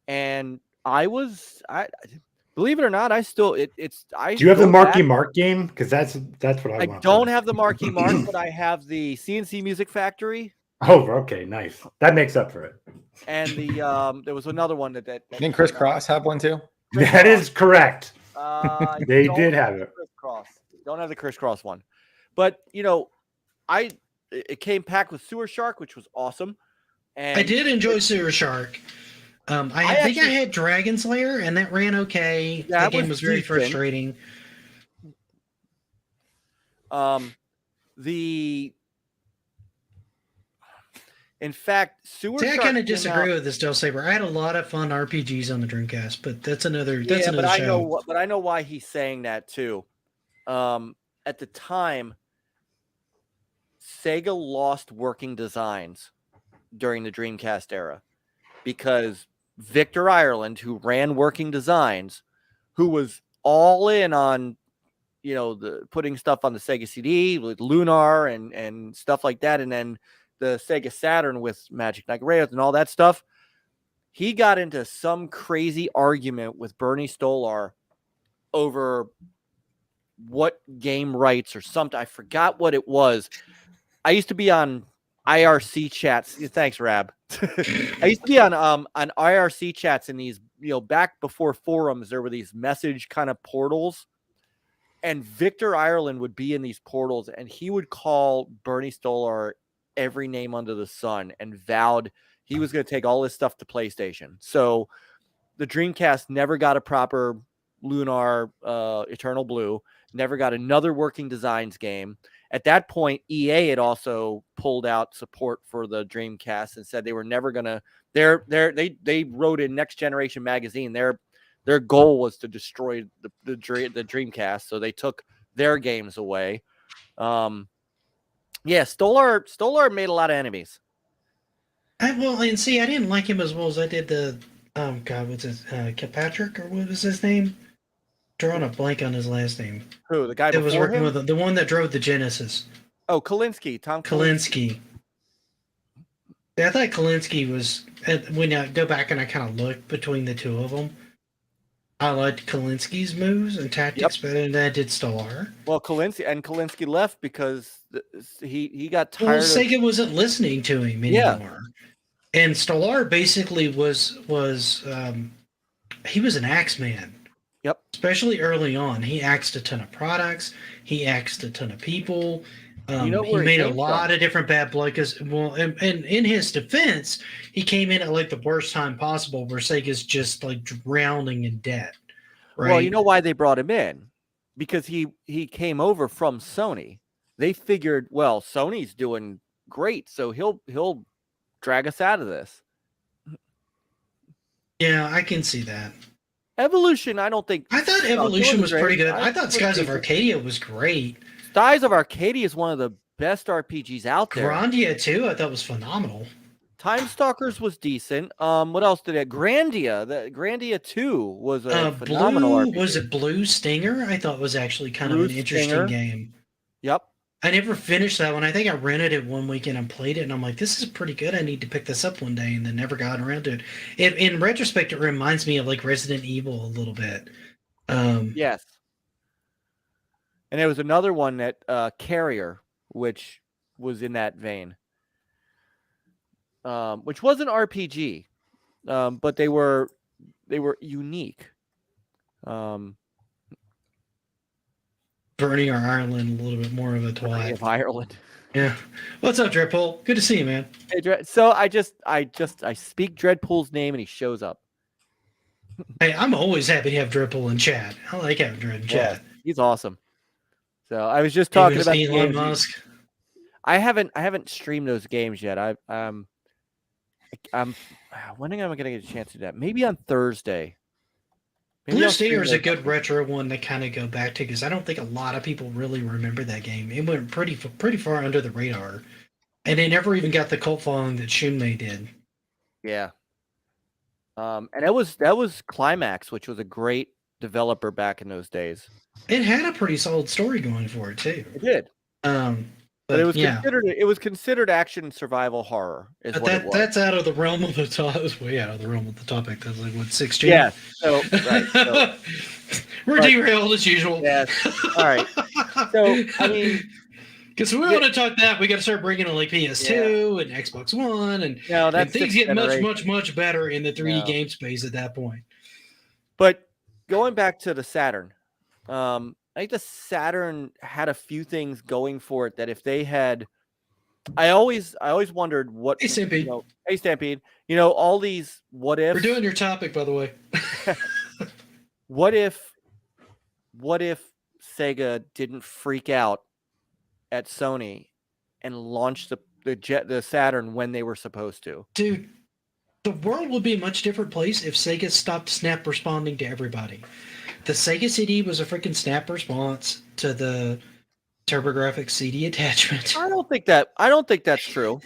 And believe it or not, I still do you have the Marky Mark game? Because that's what I want. I don't have the Marky Mark, but I have the CNC Music Factory. Oh, okay, nice. That makes up for it. And there was another one that didn't Chris Cross have one too? That is correct. They did have it. Don't have the Chris Cross one, but it came packed with Sewer Shark, which was awesome. And I did enjoy Sewer Shark. I think I had Dragon's Lair, and that ran okay. That the game was very decent. frustrating. In fact, Sewer See, I Shark kind of came disagree out- with this, Del Saber. I had a lot of fun RPGs on the Dreamcast, but that's another. Yeah, That's but another I show. know but I know why he's saying that too. At the time, Sega lost working designs during the Dreamcast era because Victor Ireland, who ran working designs, who was all in on the putting stuff on the Sega CD with Lunar and stuff like that, and then the Sega Saturn with Magic Knight Rails and all that stuff. He got into some crazy argument with Bernie Stolar over what game rights or something. I forgot what it was. I used to be on IRC chats. Thanks, Rab. I used to be on IRC chats in these, back before forums, there were these message kind of portals. And Victor Ireland would be in these portals, and he would call Bernie Stolar every name under the sun and vowed he was going to take all his stuff to PlayStation. So the Dreamcast never got a proper Lunar Eternal Blue, never got another working designs game. At that point, EA had also pulled out support for the Dreamcast and said they were never going to. They wrote in Next Generation magazine their goal was to destroy the Dreamcast, so they took their games away. Stolar made a lot of enemies. I didn't like him as well as I did the what's his Kilpatrick, or what was his name? Drawing a blank on his last name. Who, the guy that was working him? with the one that drove the Genesis? Oh, Kalinske, Tom Kalinske. Yeah, I thought Kalinske was. When I go back and I kind of look between the two of them, I liked Kalinsky's moves and tactics better than I did Stolar. Well, Kalinske left because he got tired. Well, Sega wasn't listening to him anymore. And Stolar basically was he was an axe man. Yep. Especially early on, he axed a ton of products. He axed a ton of people. He made a lot of different bad blood because, and in his defense, he came in at like the worst time possible where Sega's just like drowning in debt. Right? Well, you know why they brought him in? Because he came over from Sony. They figured, well, Sony's doing great, so he'll drag us out of this. Yeah, I can see that. Evolution, I don't think. I thought Evolution was pretty good. I thought Skies of Arcadia was great. Skies of Arcadia is one of the best RPGs out there. Grandia too, I thought was phenomenal. Time Stalkers was decent. What else did it? Grandia. Grandia 2 was a phenomenal RPG. Was it Blue Stinger? I thought was actually kind of an interesting game. Yep. I never finished that one. I think I rented it one weekend and played it, and I'm like, this is pretty good. I need to pick this up one day, and then never got around to it. In retrospect, it reminds me of like Resident Evil a little bit. Yes. And there was another one that Carrier, which was in that vein, which was an RPG, but they were unique. Bernie or Ireland, a little bit more of a twat. Of Ireland. Yeah. What's up, Dreadpool? Good to see you, man. Hey, so I speak Dreadpool's name and he shows up. Hey, I'm always happy to have Dreadpool in chat. I like having Dread in chat. He's awesome. So I was just talking about Elon Musk. I haven't streamed those games yet. I'm when am I going to get a chance to do that? Maybe on Thursday. Blue Stinger is a good retro one to kind of go back to because I don't think a lot of people really remember that game. It went pretty far under the radar, and it never even got the cult following that Shumei did. Yeah. And that was Climax, which was a great developer back in those days. It had a pretty solid story going for it too. It did. But it was considered action survival horror. That's out of the realm of the topic. It's way out of the realm of the topic. That's like what 16. Yeah. So right. We're derailed as usual. Yes. All right. So I mean, because we want to talk that, we got to start bringing in like PS2 and Xbox One, and things get much better in the 3D game space at that point. But going back to the Saturn, I think the Saturn had a few things going for it that if they had I always wondered what. Hey, Stampede. Hey, Stampede. All these what ifs. We're doing your topic, by the way. What if Sega didn't freak out at Sony and launch the Saturn when they were supposed to? Dude, the world would be a much different place if Sega stopped snap responding to everybody. The Sega CD was a freaking snap response to the TurboGrafx CD attachment. I don't think that's true.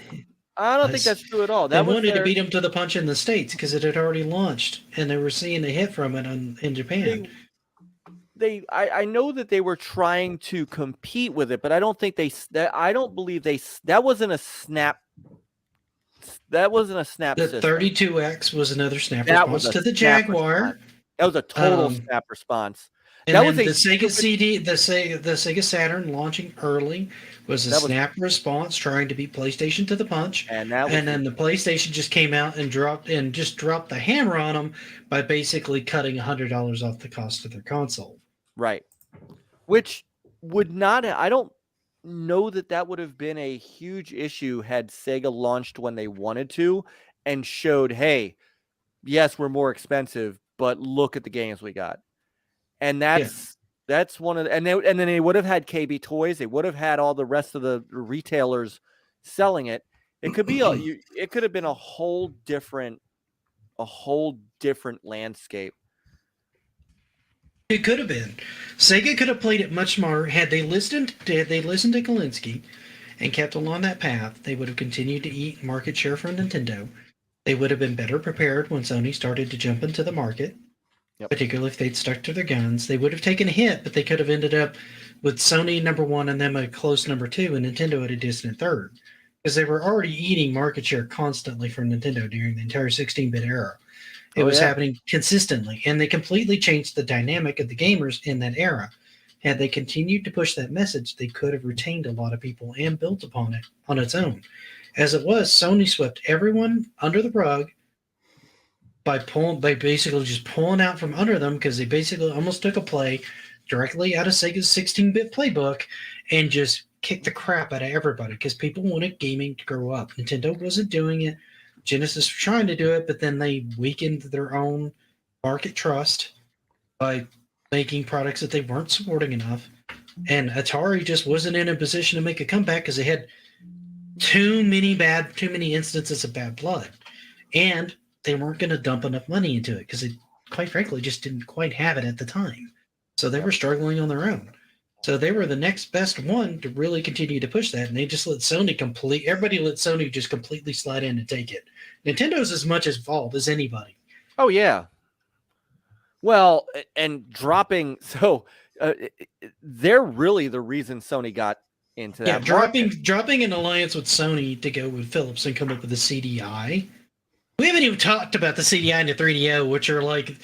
I don't think that's true at all. They wanted to beat them to the punch in the States because it had already launched, and they were seeing a hit from it in Japan. I know that they were trying to compete with it, but I don't think that wasn't a snap. That wasn't a snap. The system. 32X was another snap response to the Jaguar. Response. That was a total snap response. And that was the Sega CD, the Sega Saturn launching early was a snap response trying to beat PlayStation to the punch. And then the PlayStation just came out and dropped the hammer on them by basically cutting $100 off the cost of their console. Right. Which would not, I don't know that would have been a huge issue had Sega launched when they wanted to and showed, hey, yes, we're more expensive, but look at the games we got. And that's one of the, and then they would have had KB Toys. They would have had all the rest of the retailers selling it. It could be it could have been a whole different landscape. It could have been. Sega could have played it much more had they listened to Kalinske and kept along that path. They would have continued to eat market share from Nintendo. They would have been better prepared when Sony started to jump into the market. Yep. Particularly if they'd stuck to their guns. They would have taken a hit, but they could have ended up with Sony number one and them a close number two and Nintendo at a distant third. Because they were already eating market share constantly from Nintendo during the entire 16-bit era. It was happening consistently, and they completely changed the dynamic of the gamers in that era. Had they continued to push that message, they could have retained a lot of people and built upon it on its own. As it was, Sony swept everyone under the rug by basically just pulling out from under them because they basically almost took a play directly out of Sega's 16-bit playbook and just kicked the crap out of everybody because people wanted gaming to grow up. Nintendo wasn't doing it. Genesis was trying to do it, but then they weakened their own market trust by making products that they weren't supporting enough. And Atari just wasn't in a position to make a comeback because they had too many instances of bad blood. And they weren't going to dump enough money into it because they, quite frankly, just didn't quite have it at the time. So they were struggling on their own. So they were the next best one to really continue to push that, and they just let Sony everybody let Sony just completely slide in and take it. Nintendo's as much involved as anybody. Oh, yeah. Well, and dropping, they're really the reason Sony got into that. Yeah, dropping an alliance with Sony to go with Philips and come up with the CDI. We haven't even talked about the CDI and the 3DO, which are like...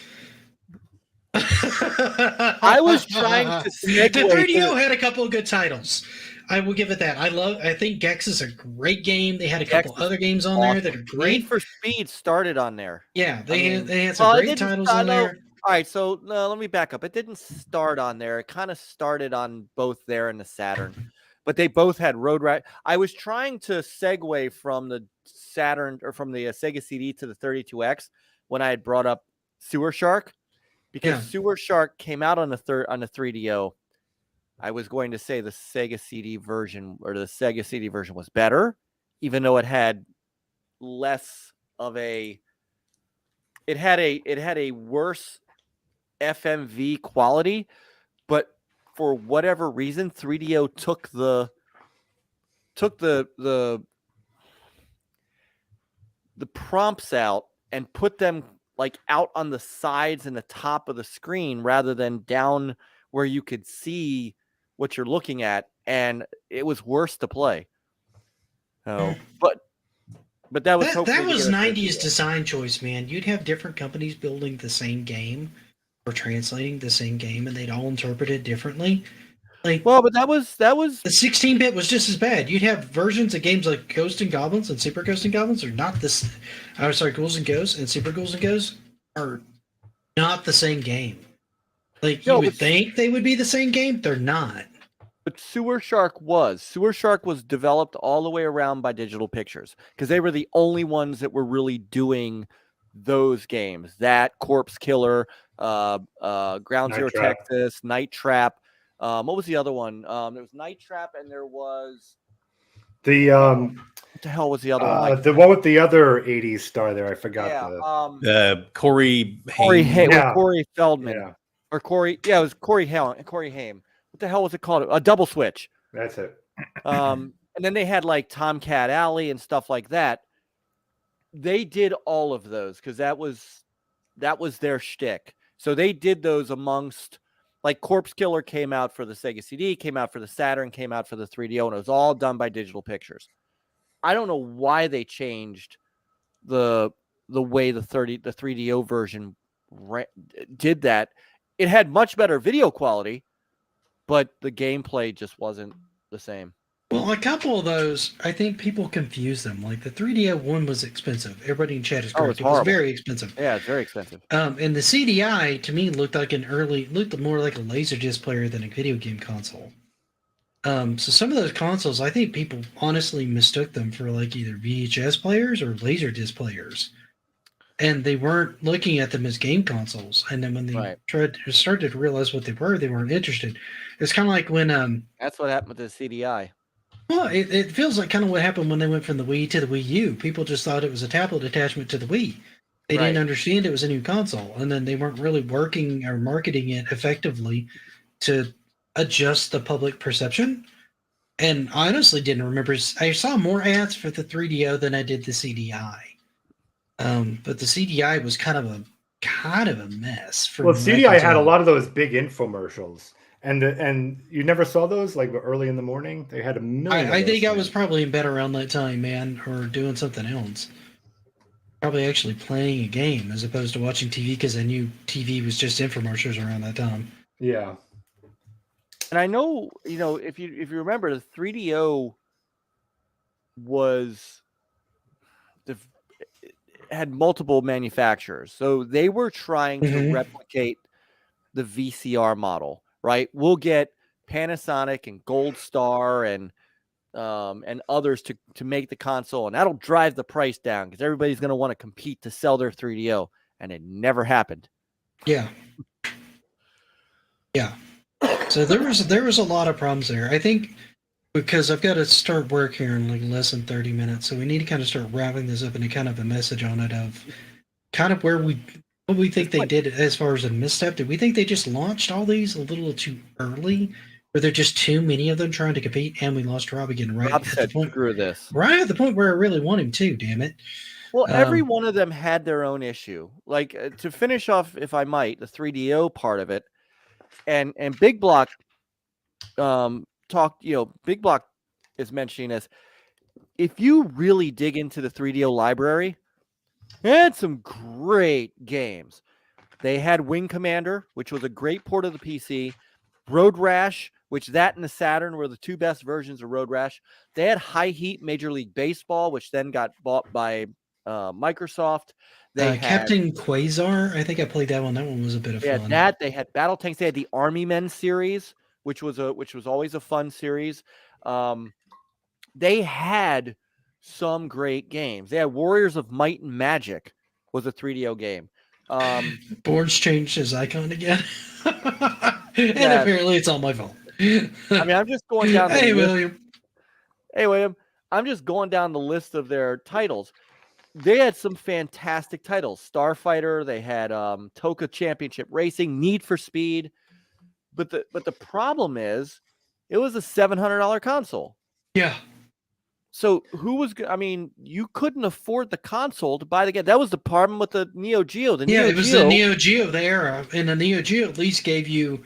I was trying to segue. The 3DO had a couple of good titles. I will give it that. I think Gex is a great game. They had a couple other games on there that are great. Need for Speed started on there. Yeah, they had some great titles on there. All right, so let me back up. It didn't start on there. It kind of started on both there and the Saturn, but they both had Road Ride. I was trying to segue from the Saturn or from the Sega CD to the 32X when I had brought up Sewer Shark. Because Sewer Shark came out on the 3DO, I was going to say the Sega CD version was better, even though it had less of a worse FMV quality, but for whatever reason 3DO took the prompts out and put them like out on the sides and the top of the screen rather than down where you could see what you're looking at, and it was worse to play. Oh, but that was that was 90s design choice, man. You'd have different companies building the same game or translating the same game, and they'd all interpret it differently. But that was the 16-bit was just as bad. You'd have versions of games like Ghosts and Goblins and Super Ghosts and Goblins are not this. I'm sorry, Ghouls and Ghosts and Super Ghouls and Ghosts are not the same game. You would think they would be the same game. They're not. But Sewer Shark was developed all the way around by Digital Pictures because they were the only ones that were really doing those games. That Corpse Killer, Ground Night Zero Trap. Texas, Night Trap. What was the other one? There was Night Trap, and there was The what the hell was the other one? the one with the other '80s star there. I forgot Corey Corey Haim. Yeah. Corey Feldman Yeah, or Corey. Yeah, it was Corey Haim. What the hell was it called? A Double Switch. that's it. And then they had like Tomcat Alley and stuff like that. They did all of those because that was their shtick. So they did those amongst, like, Corpse Killer came out for the Sega CD, came out for the Saturn, came out for the 3DO, and it was all done by Digital Pictures. I don't know why they changed the way the 3DO version did that. It had much better video quality, but the gameplay just wasn't the same. Well, a couple of those, I think people confuse them. Like the 3DO one was expensive. Everybody in chat is correct. It's It was horrible. very expensive. Yeah, it's very expensive. And the CDI to me looked more like a Laserdisc player than a video game console. So some of those consoles, I think people honestly mistook them for like either VHS players or Laserdisc players, and they weren't looking at them as game consoles. And then when they started to realize what they weren't interested. It's kind of like when that's what happened with the CDI. Well, it feels like kind of what happened when they went from the Wii to the Wii U. People just thought it was a tablet attachment to the Wii. They didn't understand it was a new console, and then they weren't really working or marketing it effectively to adjust the public perception. And I honestly didn't remember. I saw more ads for the 3DO than I did the CDI. But the CDI was kind of a mess. Well, CDI had a lot of those big infomercials. And you never saw those like early in the morning? They had a million. I think I was probably in bed around that time, man, or doing something else. Probably actually playing a game as opposed to watching TV because I knew TV was just infomercials around that time. Yeah. And I know, if you remember, the 3DO had multiple manufacturers, so they were trying to replicate the VCR model. Right, we'll get Panasonic and Gold Star and others to make the console, and that'll drive the price down because everybody's going to want to compete to sell their 3DO, and it never happened. Yeah. So there was a lot of problems there. I think because I've got to start work here in like less than 30 minutes, so we need to kind of start wrapping this up in a kind of a message on it of kind of what we think they did as far as a misstep. Did we think they just launched all these a little too early? Were there just too many of them trying to compete? And we lost Rob again, right? Rob said, screw this. Right at the point where I really want him to, damn it. Well, every one of them had their own issue. Like, to finish off, if I might, the 3DO part of it, and Big Block Big Block is mentioning this. If you really dig into the 3DO library, they had some great games. They had Wing Commander, which was a great port of the PC. Road Rash, which that and the Saturn were the two best versions of Road Rash. They had High Heat Major League Baseball, which then got bought by Microsoft. They had Captain Quasar. I think I played that one. That one was a bit of fun. That they had Battle Tanks. They had the Army Men series, which was always a fun series. They had some great games. They had Warriors of Might and Magic was a 3DO game. Board's changed his icon again. And apparently it's all my fault. I mean, I'm just going down the list. William. Hey, William. I'm just going down the list of their titles. They had some fantastic titles. Starfighter, they had Toka Championship Racing, Need for Speed. But the problem is it was a $700 console. Yeah. So you couldn't afford the console to buy the game. That was the problem with the Neo Geo. It was the Neo Geo, the era. And the Neo Geo at least gave you,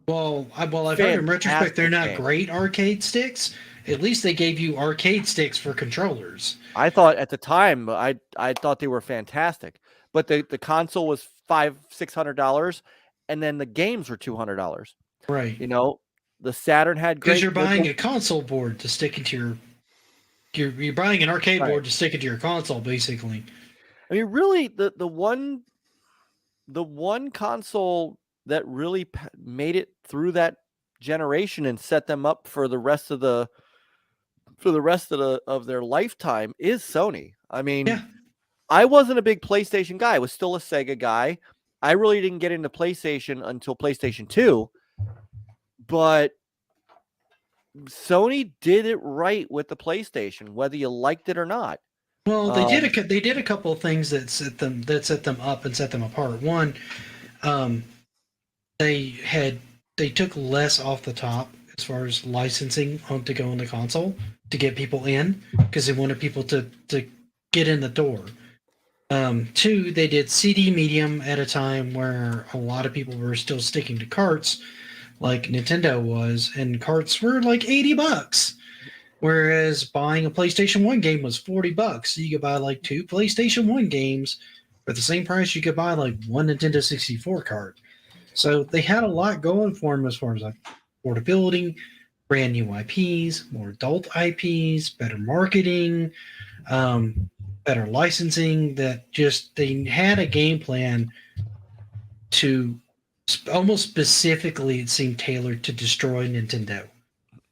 I've heard in retrospect, they're not great arcade sticks. At least they gave you arcade sticks for controllers. I thought at the time, I thought they were fantastic. But the console was $500-$600, and then the games were $200. Right. The Saturn had great. Because you're buying a console board to stick into your. You're buying an arcade board to stick into your console, basically. I mean, really, the one console that really made it through that generation and set them up for the rest of their lifetime is Sony. I mean, Yeah. I wasn't a big PlayStation guy. I was still a Sega guy. I really didn't get into PlayStation until PlayStation 2. But Sony did it right with the PlayStation, whether you liked it or not. Well, they did a couple of things that set them up and set them apart. One, they took less off the top as far as licensing to go on the console to get people in, because they wanted people to get in the door. Two, they did CD medium at a time where a lot of people were still sticking to carts, like Nintendo was, and carts were like $80. Whereas buying a PlayStation 1 game was $40. So you could buy like 2 PlayStation 1 games for the same price you could buy like one Nintendo 64 cart. So they had a lot going for them as far as like portability, brand new IPs, more adult IPs, better marketing, better licensing. That just, they had a game plan to almost specifically, it seemed, tailored to destroy Nintendo.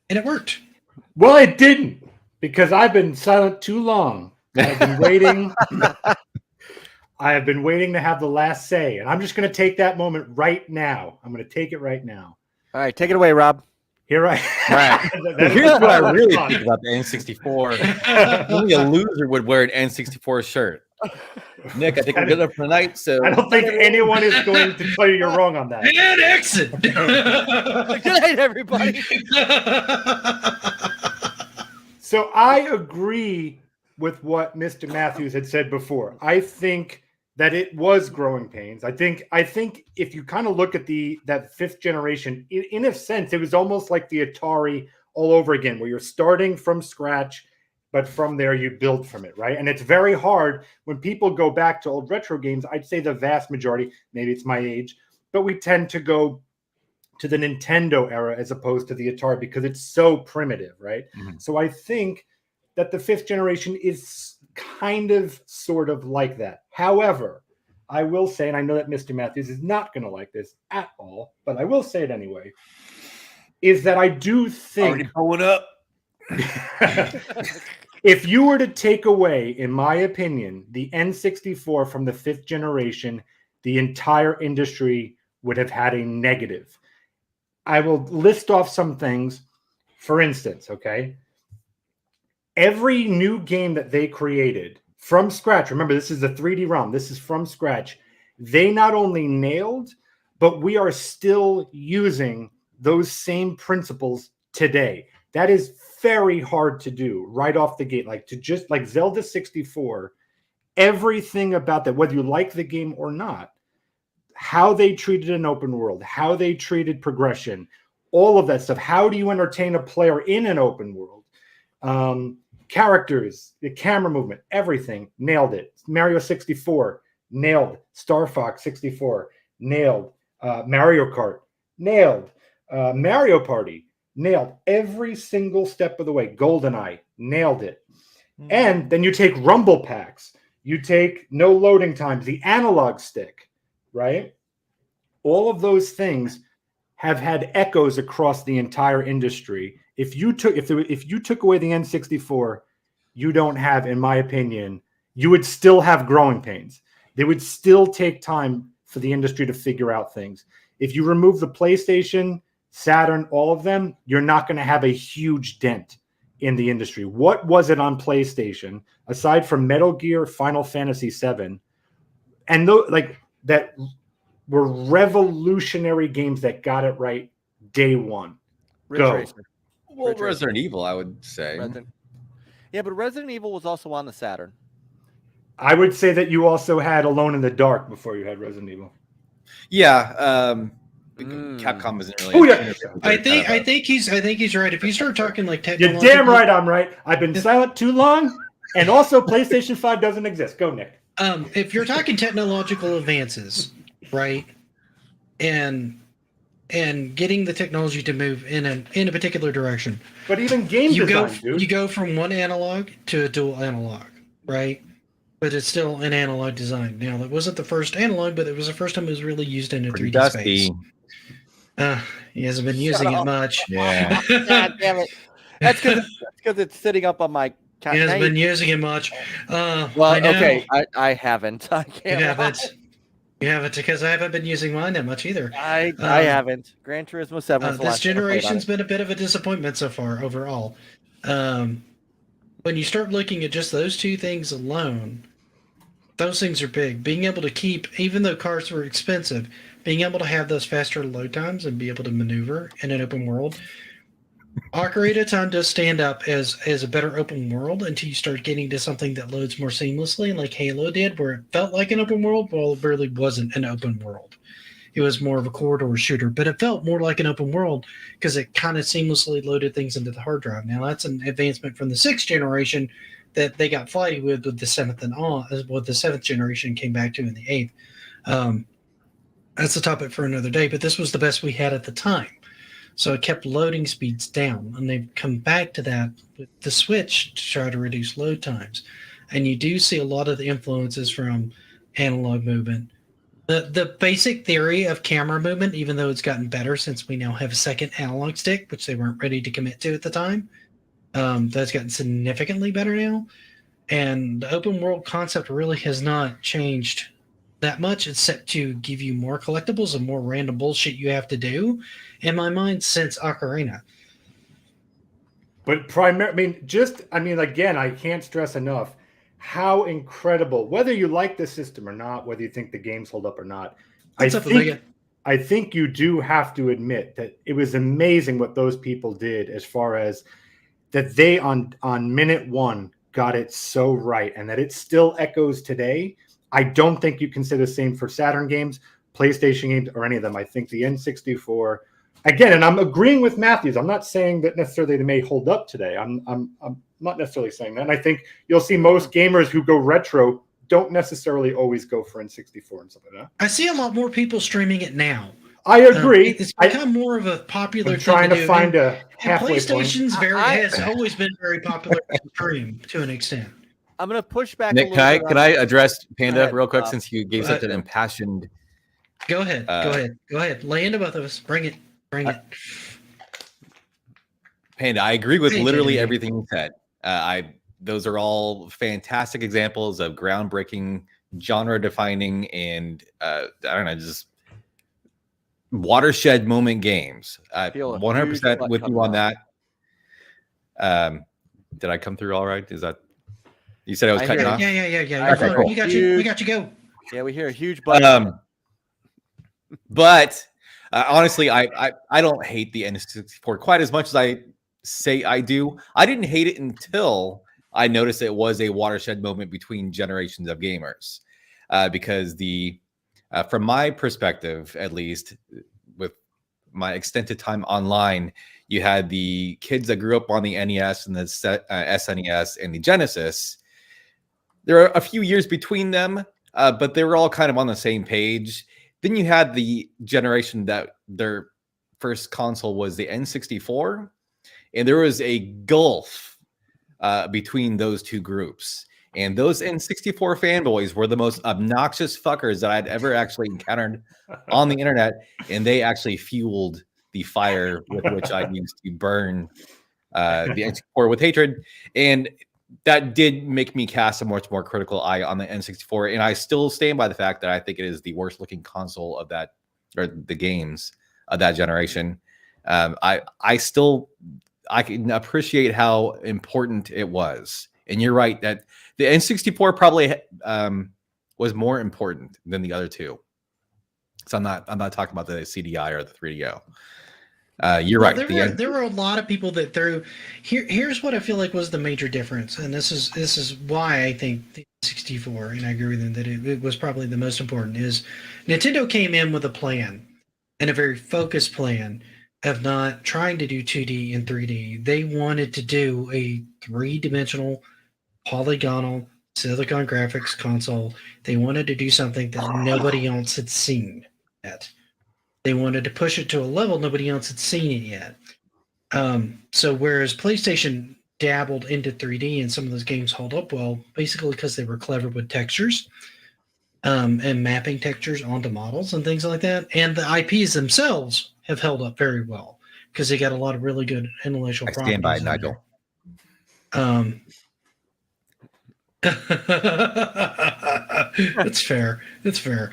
And it worked. Well, it didn't, because I've been silent too long. I've been waiting. I have been waiting to have the last say, and I'm just going to take that moment right now. I'm going to take it right now. All right, take it away, Rob. Here I Right. Here's what I really think about the N64. Only a loser would wear an N64 shirt. Nick, I think we're good enough for tonight. So I don't think anyone is going to tell you you're wrong on that. And exit. Good night, everybody. So I agree with what Mr. Matthews had said before. I think that it was growing pains. I think if you kind of look at that 5th generation, in a sense, it was almost like the Atari all over again, where you're starting from scratch, but from there you build from it, right? And it's very hard when people go back to old retro games. I'd say the vast majority, maybe it's my age, but we tend to go to the Nintendo era as opposed to the Atari because it's so primitive, right? Mm-hmm. So I think that the 5th generation is kind of sort of like that. However, I will say, and I know that Mr. Matthews is not going to like this at all, but I will say it anyway, is that I do think... Already pulling up. If you were to take away, in my opinion, the N64 from the 5th generation, the entire industry would have had a negative. I will list off some things. For instance, okay, every new game that they created from scratch, remember, this is a 3D ROM, this is from scratch, they not only nailed, but we are still using those same principles today. That is very hard to do right off the gate. Like, to just like Zelda 64, everything about that, whether you like the game or not, how they treated an open world, how they treated progression, all of that stuff. How do you entertain a player in an open world? Characters, the camera movement, everything, nailed it. Mario 64, nailed. Star Fox 64, nailed. Mario Kart, nailed. Mario Party, nailed. Every single step of the way. GoldenEye, nailed it. Mm-hmm. And then you take rumble packs. You take no loading times, the analog stick, right? All of those things have had echoes across the entire industry. If you took away the N64, you don't have, in my opinion, you would still have growing pains. They would still take time for the industry to figure out things. If you remove the PlayStation, Saturn, all of them, you're not going to have a huge dent in the industry. What was it on PlayStation, aside from Metal Gear, Final Fantasy VII, and that were revolutionary games that got it right day one? Resident Evil, I would say. Yeah, but Resident Evil was also on the Saturn. I would say that you also had Alone in the Dark before you had Resident Evil. Yeah, Capcom isn't really. Oh yeah, I think he's right. If you start talking like technological, you're damn right. I'm right. I've been silent too long, and also PlayStation 5 doesn't exist. Go, Nick. If you're talking technological advances, right, and getting the technology to move in a particular direction, but even game design, you go from one analog to a dual analog, right? But it's still an analog design. Now, that wasn't the first analog, but it was the first time it was really used in a 3D space. He hasn't been using it much. Yeah. God damn it! That's because it's sitting up on my. He hasn't been using it much. Well, I know. okay, I haven't. I You can't. haven't. You haven't, because I haven't been using mine that much either. I haven't. Gran Turismo 7 is the This last time I played on generation's it. been a bit of a disappointment so far overall. When you start looking at just those two things alone, those things are big. Being able to keep, even though cars were expensive, being able to have those faster load times and be able to maneuver in an open world. Ocarina of Time does stand up as a better open world until you start getting to something that loads more seamlessly, like Halo did, where it felt like an open world. Well, it really wasn't an open world. It was more of a corridor shooter, but it felt more like an open world because it kind of seamlessly loaded things into the hard drive. Now, that's an advancement from the 6th generation that they got flighty with the 7th and on, what the 7th generation came back to in the 8th. That's a topic for another day, but this was the best we had at the time. So it kept loading speeds down, and they've come back to that with the Switch to try to reduce load times. And you do see a lot of the influences from analog movement. The basic theory of camera movement, even though it's gotten better since we now have a second analog stick, which they weren't ready to commit to at the time, that's gotten significantly better now. And the open world concept really has not changed that much, except to give you more collectibles and more random bullshit you have to do, in my mind, since Ocarina. But again, I can't stress enough how incredible, whether you like the system or not, whether you think the games hold up or not, I think you do have to admit that it was amazing what those people did, as far as that they on minute one got it so right, and that it still echoes today. I don't think you can say the same for Saturn games, PlayStation games, or any of them. I think the N64, again, and I'm agreeing with Matthews. I'm not saying that necessarily they may hold up today. I'm not necessarily saying that. And I think you'll see most gamers who go retro don't necessarily always go for N64 and stuff like that. I see a lot more people streaming it now. I agree. It's become more of a popular thing trying to do. find a halfway PlayStation's point. has always been very popular to stream to an extent. I'm going to push back. Nick, can I address Panda real quick, Bob. since you gave such an impassioned? Go ahead. Go ahead. Lay into both of us. Bring it. Panda, I agree with literally everything you said. Those are all fantastic examples of groundbreaking, genre-defining, and I don't know, just watershed moment games. 100% with you on that. Did I come through all right? Is that? You said I was cutting off? Yeah. Okay, cool. We got you. Go. Yeah, we hear a huge button. But honestly, I don't hate the N64 quite as much as I say I do. I didn't hate it until I noticed it was a watershed moment between generations of gamers, because from my perspective, at least with my extended time online, you had the kids that grew up on the NES and the SNES and the Genesis. There are a few years between them, but they were all kind of on the same page. Then you had the generation that their first console was the N64, and there was a gulf between those two groups. And those N64 fanboys were the most obnoxious fuckers that I'd ever actually encountered on the internet, and they actually fueled the fire with which I used to burn the N64 with hatred. And that did make me cast a much more critical eye on the N64, and I still stand by the fact that I think it is the worst looking console of that, or the games of that generation. I can appreciate how important it was, and you're right that the N64 probably was more important than the other two. So I'm not talking about the CDI or the 3DO. You're right. There were a lot of people that threw. Here's what I feel like was the major difference, and this is why I think the 64, and I agree with them that it was probably the most important. Is Nintendo came in with a plan, and a very focused plan of not trying to do 2D and 3D. They wanted to do a 3-dimensional, polygonal silicon graphics console. They wanted to do something that nobody else had seen yet. They wanted to push it to a level nobody else had seen it yet. So whereas PlayStation dabbled into 3D and some of those games hold up well, basically because they were clever with textures and mapping textures onto models and things like that. And the IPs themselves have held up very well because they got a lot of really good intellectual I property. stand by it, Nigel. It's fair. It's fair.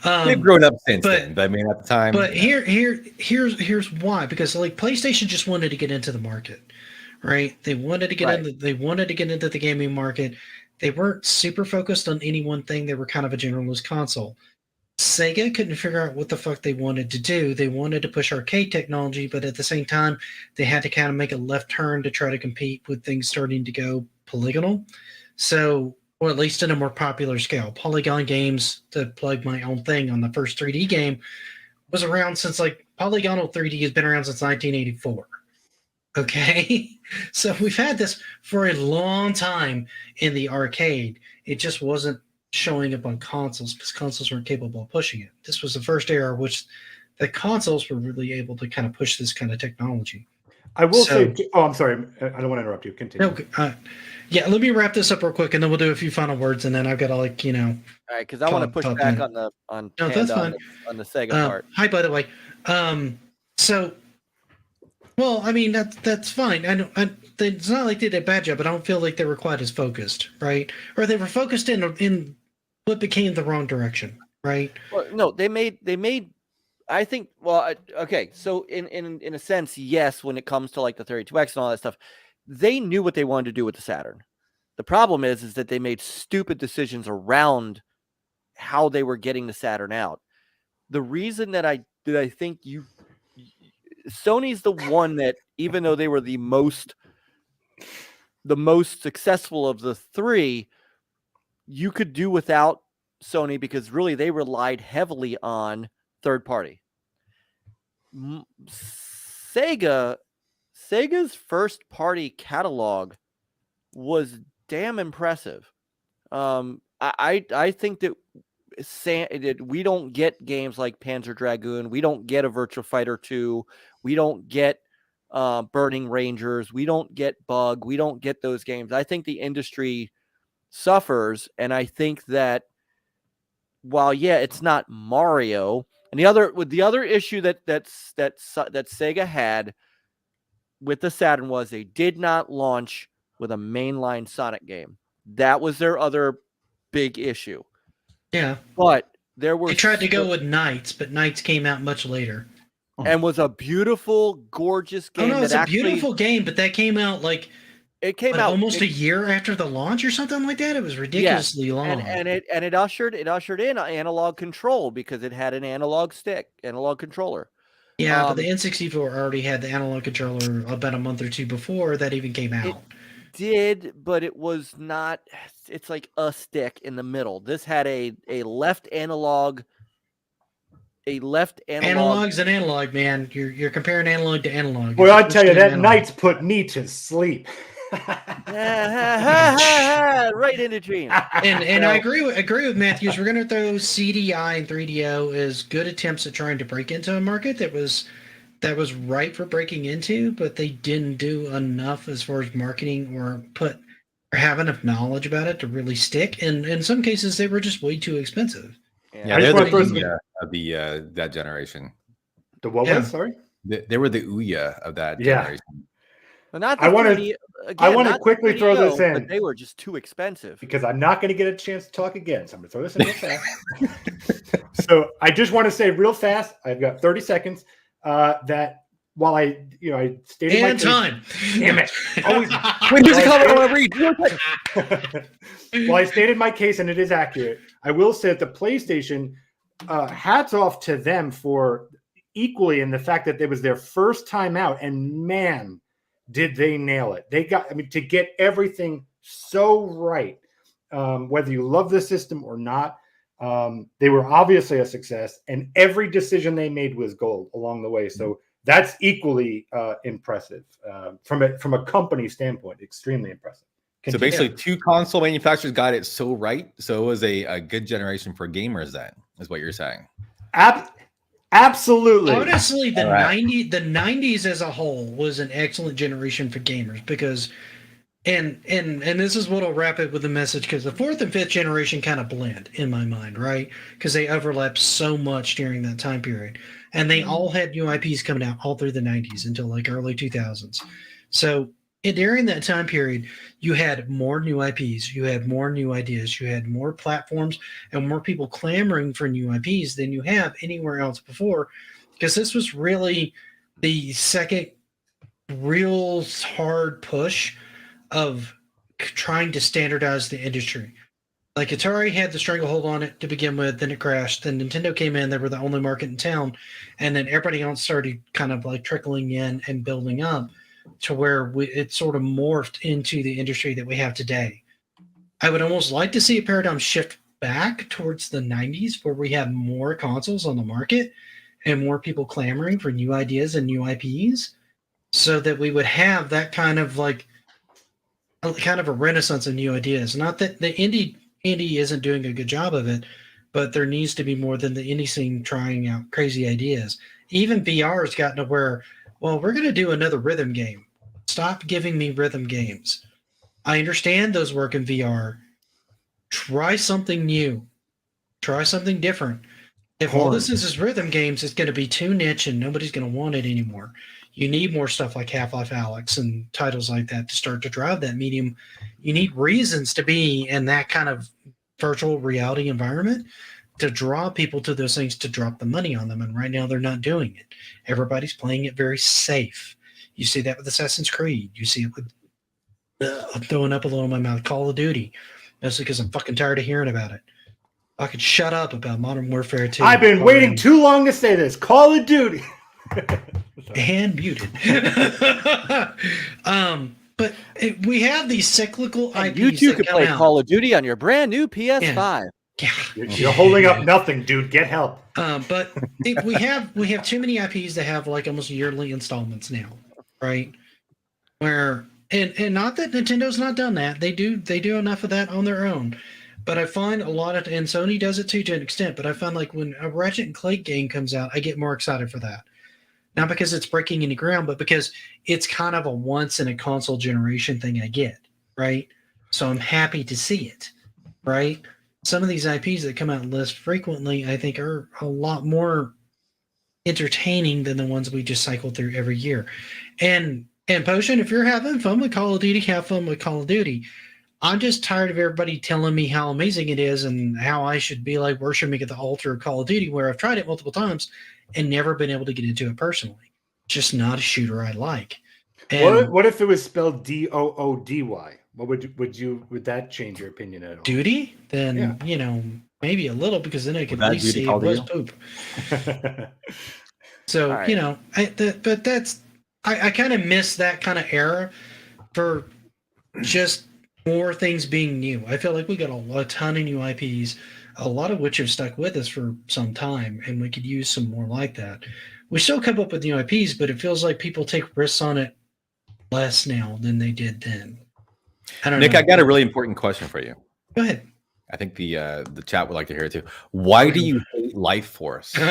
They've grown up since then. But I mean, at the time. But here's why. Because like PlayStation just wanted to get into the market, right? They wanted to get into the gaming market. They weren't super focused on any one thing. They were kind of a generalist console. Sega couldn't figure out what the fuck they wanted to do. They wanted to push arcade technology, but at the same time, they had to kind of make a left turn to try to compete with things starting to go polygonal. So, or at least in a more popular scale. Polygon games, to plug my own thing on the first 3D game, was around since like polygonal 3D has been around since 1984. Okay? So we've had this for a long time in the arcade. It just wasn't showing up on consoles because consoles weren't capable of pushing it. This was the first era which the consoles were really able to kind of push this kind of technology. I will say, I'm sorry. I don't want to interrupt you. Continue. No, yeah, let me wrap this up real quick, and then we'll do a few final words, and then I've got to All right, because I want to push back on the that's fine. on the Sega part. Hi, by the way. Well, I mean that's fine. It's not like they did a bad job, but I don't feel like they were quite as focused, right? Or they were focused in what became the wrong direction, right? Well, no, they made. I think. Well, okay. So in a sense, yes. When it comes to like the 32X and all that stuff, they knew what they wanted to do with the Saturn. The problem is that they made stupid decisions around how they were getting the Saturn out. The reason that I think Sony's the one that, even though they were the most successful of the three, you could do without Sony because really they relied heavily on third party. Sega's first party catalog was damn impressive. I think that we don't get games like Panzer Dragoon. We don't get a Virtua Fighter 2. We don't get Burning Rangers. We don't get Bug. We don't get those games. I think the industry suffers, and I think that while it's not Mario, and the other issue that Sega had with the Saturn was they did not launch with a mainline Sonic game. That was their other big issue. Yeah, but they tried to go with Knights, but Knights came out much later, and was a beautiful, gorgeous game. Oh no, it's a beautiful game, but that came out like it came out almost a year after the launch or something like that. It was ridiculously long, and it ushered in analog control because it had an analog controller. Yeah, but the N64 already had the analog controller about a month or two before that even came out. Did, but it was not. It's like a stick in the middle. This had a left analog. Analog's an analog, man. You're comparing analog to analog. Well, I tell you, that Knight's put me to sleep. Right into dream. And I agree with Matthews. We're going to throw CDI and 3DO as good attempts at trying to break into a market that was ripe for breaking into, but they didn't do enough as far as marketing or have enough knowledge about it to really stick. And in some cases, they were just way too expensive. Yeah, they're the Ouya of that generation. The what was? Sorry, they were the Ouya of that generation. Well, not I want to quickly throw this in. But they were just too expensive. Because I'm not going to get a chance to talk again, so I'm going to throw this in real fast. So I just want to say real fast. I've got 30 seconds. That while I stated my time. Damn it! Always. While I stated my case, and it is accurate, I will say that the PlayStation, hats off to them for equally in the fact that it was their first time out, and man, did they nail it! To get everything so right, whether you love the system or not. They were obviously a success, and every decision they made was gold along the way. So that's equally impressive from a company standpoint. Extremely impressive. So basically, two console manufacturers got it so right. So it was a good generation for gamers. Then is what you're saying. Absolutely. Honestly, the 90s as a whole was an excellent generation for gamers because. And this is what I'll wrap it with the message because the fourth and fifth generation kind of blend in my mind, right? Because they overlap so much during that time period. and they all had new IPs coming out all through the 90s until like early 2000s. So during that time period, you had more new IPs, you had more new ideas, you had more platforms and more people clamoring for new IPs than you have anywhere else before, because this was really the second real hard push of trying to standardize the industry. Like Atari had the stranglehold on it to begin with, then it crashed. Then Nintendo came in; they were the only market in town, and then everybody else started kind of like trickling in and building up to where it sort of morphed into the industry that we have today. I would almost like to see a paradigm shift back towards the 90s, where we have more consoles on the market and more people clamoring for new ideas and new IPs, so that we would have that kind of like kind of a renaissance of new ideas. Not that the indie isn't doing a good job of it, but there needs to be more than the indie scene trying out crazy ideas. Even VR has gotten to where, well, we're going to do another rhythm game. Stop giving me rhythm games. I understand those work in VR. Try something new. Try something different. If all this is rhythm games, it's going to be too niche and nobody's going to want it anymore. You need more stuff like Half-Life Alyx and titles like that to start to drive that medium. You need reasons to be in that kind of virtual reality environment to draw people to those things, to drop the money on them. And right now they're not doing it. Everybody's playing it very safe. You see that with Assassin's Creed. You see it with I'm throwing up a little in my mouth, Call of Duty. That's because I'm fucking tired of hearing about it. I could shut up about Modern Warfare 2. I've been waiting too long to say this. Call of Duty. And muted. But we have these cyclical IPs. You too could play out. Call of Duty on your brand new PS5. Yeah. You're holding up nothing, dude. Get help. But we have too many IPs that have like almost yearly installments now, right? Where and not that Nintendo's not done that. They do enough of that on their own. But I find a lot of, and Sony does it too to an extent, but I find like when a Ratchet and Clank game comes out, I get more excited for that. Not because it's breaking any ground, but because it's kind of a once in a console generation thing I get, right? So I'm happy to see it, right? Some of these IPs that come out less frequently, I think, are a lot more entertaining than the ones we just cycle through every year. And Potion, if you're having fun with Call of Duty, have fun with Call of Duty. I'm just tired of everybody telling me how amazing it is and how I should be like worshiping at the altar of Call of Duty, where I've tried it multiple times and never been able to get into it personally. Just not a shooter I like. And what if it was spelled Doody? What would that change your opinion at all? Duty? Then maybe a little, because then I could at least see it was poop. So right. I kind of miss that kind of era for just more things being new. I feel like we got a ton of new IPs, a lot of which have stuck with us for some time, and we could use some more like that. We still come up with new IPs, but it feels like people take risks on it less now than they did then. Nick, I got a really important question for you. Go ahead. I think the chat would like to hear it too. Why do you hate Life Force? Dude,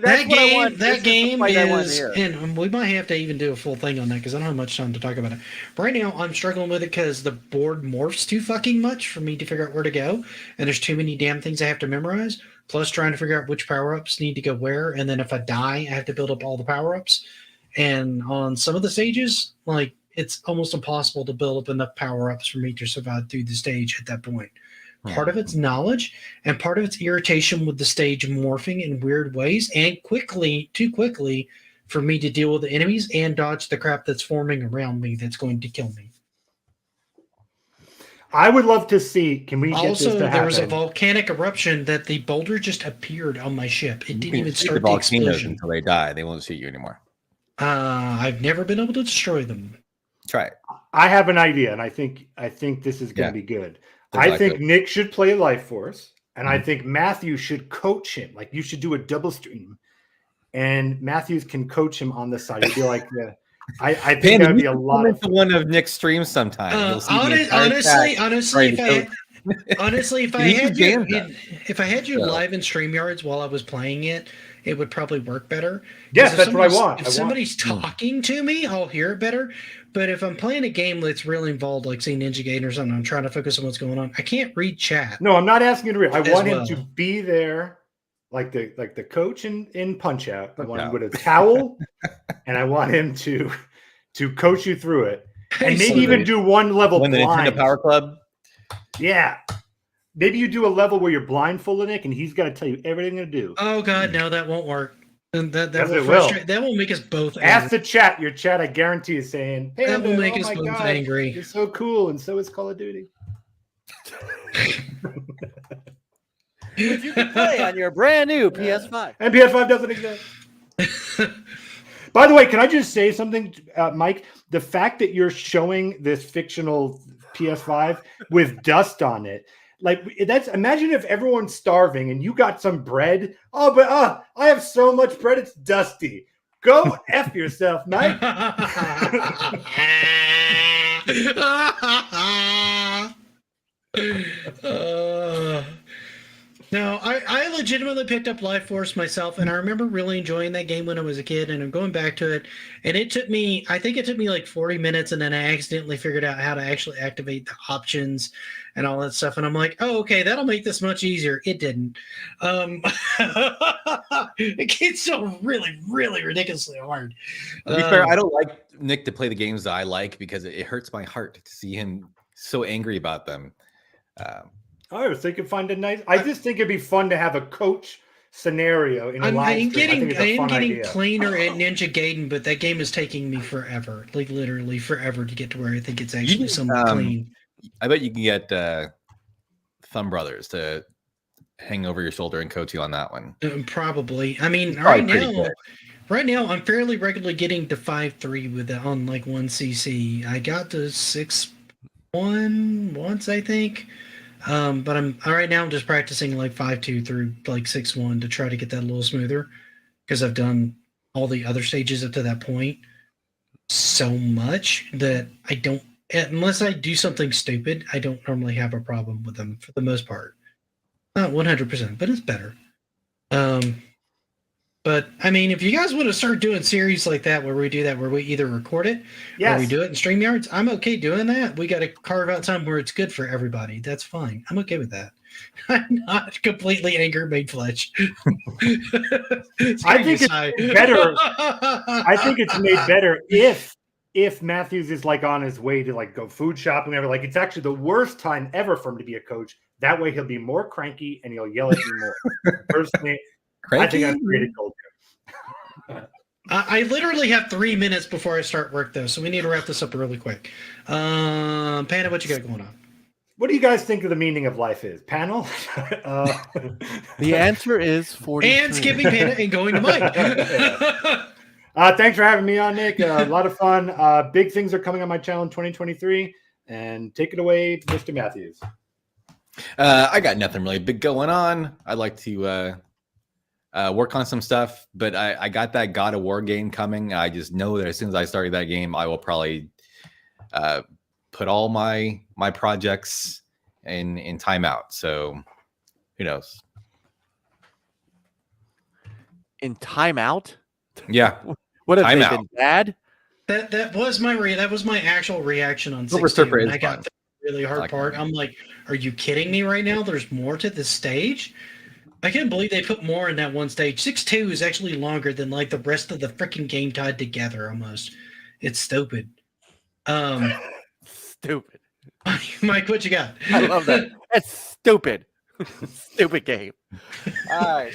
that game is, and we might have to even do a full thing on that because I don't have much time to talk about it. Right now, I'm struggling with it because the board morphs too fucking much for me to figure out where to go, and there's too many damn things I have to memorize, plus trying to figure out which power-ups need to go where, and then if I die, I have to build up all the power-ups. And on some of the stages, like, it's almost impossible to build up enough power-ups for me to survive through the stage at that point. Part of it's knowledge, and part of it's irritation with the stage morphing in weird ways and too quickly for me to deal with the enemies and dodge the crap that's forming around me that's going to kill me. I would love to see, can we get this to happen? There was a volcanic eruption that the boulder just appeared on my ship. It didn't even start the explosion. Until they die, they won't shoot you anymore. I've never been able to destroy them. Try it. I have an idea, and I think this is going to be good. I think Nick should play Life Force, and I think Matthew should coach him. Like, you should do a double stream, and Matthews can coach him on the side. You'd be like, I think that'd be a lot of fun. One of Nick's streams sometime. Honestly, if I had you live in StreamYards while I was playing it, it would probably work better. Yes, that's what I want. If somebody's talking to me, I'll hear it better. But if I'm playing a game that's really involved, like say Ninja Gaiden or something, I'm trying to focus on what's going on. I can't read chat. No, I'm not asking you to read. I want him to be there. like the coach in Punch Out. I want him with a towel, and I want him to coach you through it, and maybe even do one level When the blind. Nintendo Power Club. Yeah. Maybe you do a level where you're blindfolded, Nick, and he's got to tell you everything to do. Oh God, no, that won't work. And that Yes, will it will. frustrate. That will make us both Ask angry. the chat. Your chat, I guarantee, is saying, "Hey, That will make oh us my both God, angry. You're so cool, and so is Call of Duty." Which you can play on your brand new PS5. And PS5 doesn't exist. By the way, can I just say something, Mike? The fact that you're showing this fictional PS5 with dust on it, like that's, imagine if everyone's starving and you got some bread. Oh, but I have so much bread, it's dusty. Go F yourself, Mike. No, I legitimately picked up Life Force myself, and I remember really enjoying that game when I was a kid, and I'm going back to it, and I think it took me like 40 minutes, and then I accidentally figured out how to actually activate the options and all that stuff, and I'm like, oh, okay, that'll make this much easier. It didn't. It gets so really, really ridiculously hard. To be fair, I don't like Nick to play the games that I like because it hurts my heart to see him so angry about them. I was thinking I just think it'd be fun to have a coach scenario in a live stream. I am getting plainer at Ninja Gaiden, but that game is taking me forever, like literally forever, to get to where I think it's actually somewhat clean. I bet you can get Thumb Brothers to hang over your shoulder and coach you on that one. Probably. I mean, Right now I'm fairly regularly getting to 5.3 with it on like 1cc. I got to 6.1 once, I think. But I'm just practicing like 5.2 through like 6.1 to try to get that a little smoother, because I've done all the other stages up to that point so much that I don't, unless I do something stupid, I don't normally have a problem with them for the most part. Not 100%, but it's better. But I mean, if you guys want to start doing series like that, where we either record it or we do it in StreamYards, I'm okay doing that. We got to carve out time where it's good for everybody. That's fine. I'm okay with that. I'm not completely anger made flesh. I think it's better. I think it's made better if Matthews is like on his way to like go food shopping, whatever. Like, it's actually the worst time ever for him to be a coach. That way he'll be more cranky and he'll yell at you more. Personally, cranky? I think I've created gold. I literally have 3 minutes before I start work, though, so we need to wrap this up really quick. Panda, what you got going on? What do you guys think of the meaning of life is? Panel? The answer is 40. And skipping Panda and going to Mike. Thanks for having me on, Nick. A lot of fun. Big things are coming on my channel in 2023. And take it away, Mr. Matthews. I got nothing really big going on. I'd like to work on some stuff, but I got that God of War game coming. I just know that as soon as I started that game, I will probably put all my projects in timeout. So who knows? In timeout? Yeah. What have they been bad? That was my actual reaction on Silver 6-2, Surfer and is I got fun. the really hard like part. I'm like, are you kidding me right now? There's more to this stage? I can't believe they put more in that one stage. 6-2 is actually longer than like the rest of the freaking game tied together almost. It's stupid. Stupid. Mike, what you got? I love that. That's stupid. Stupid game. All right.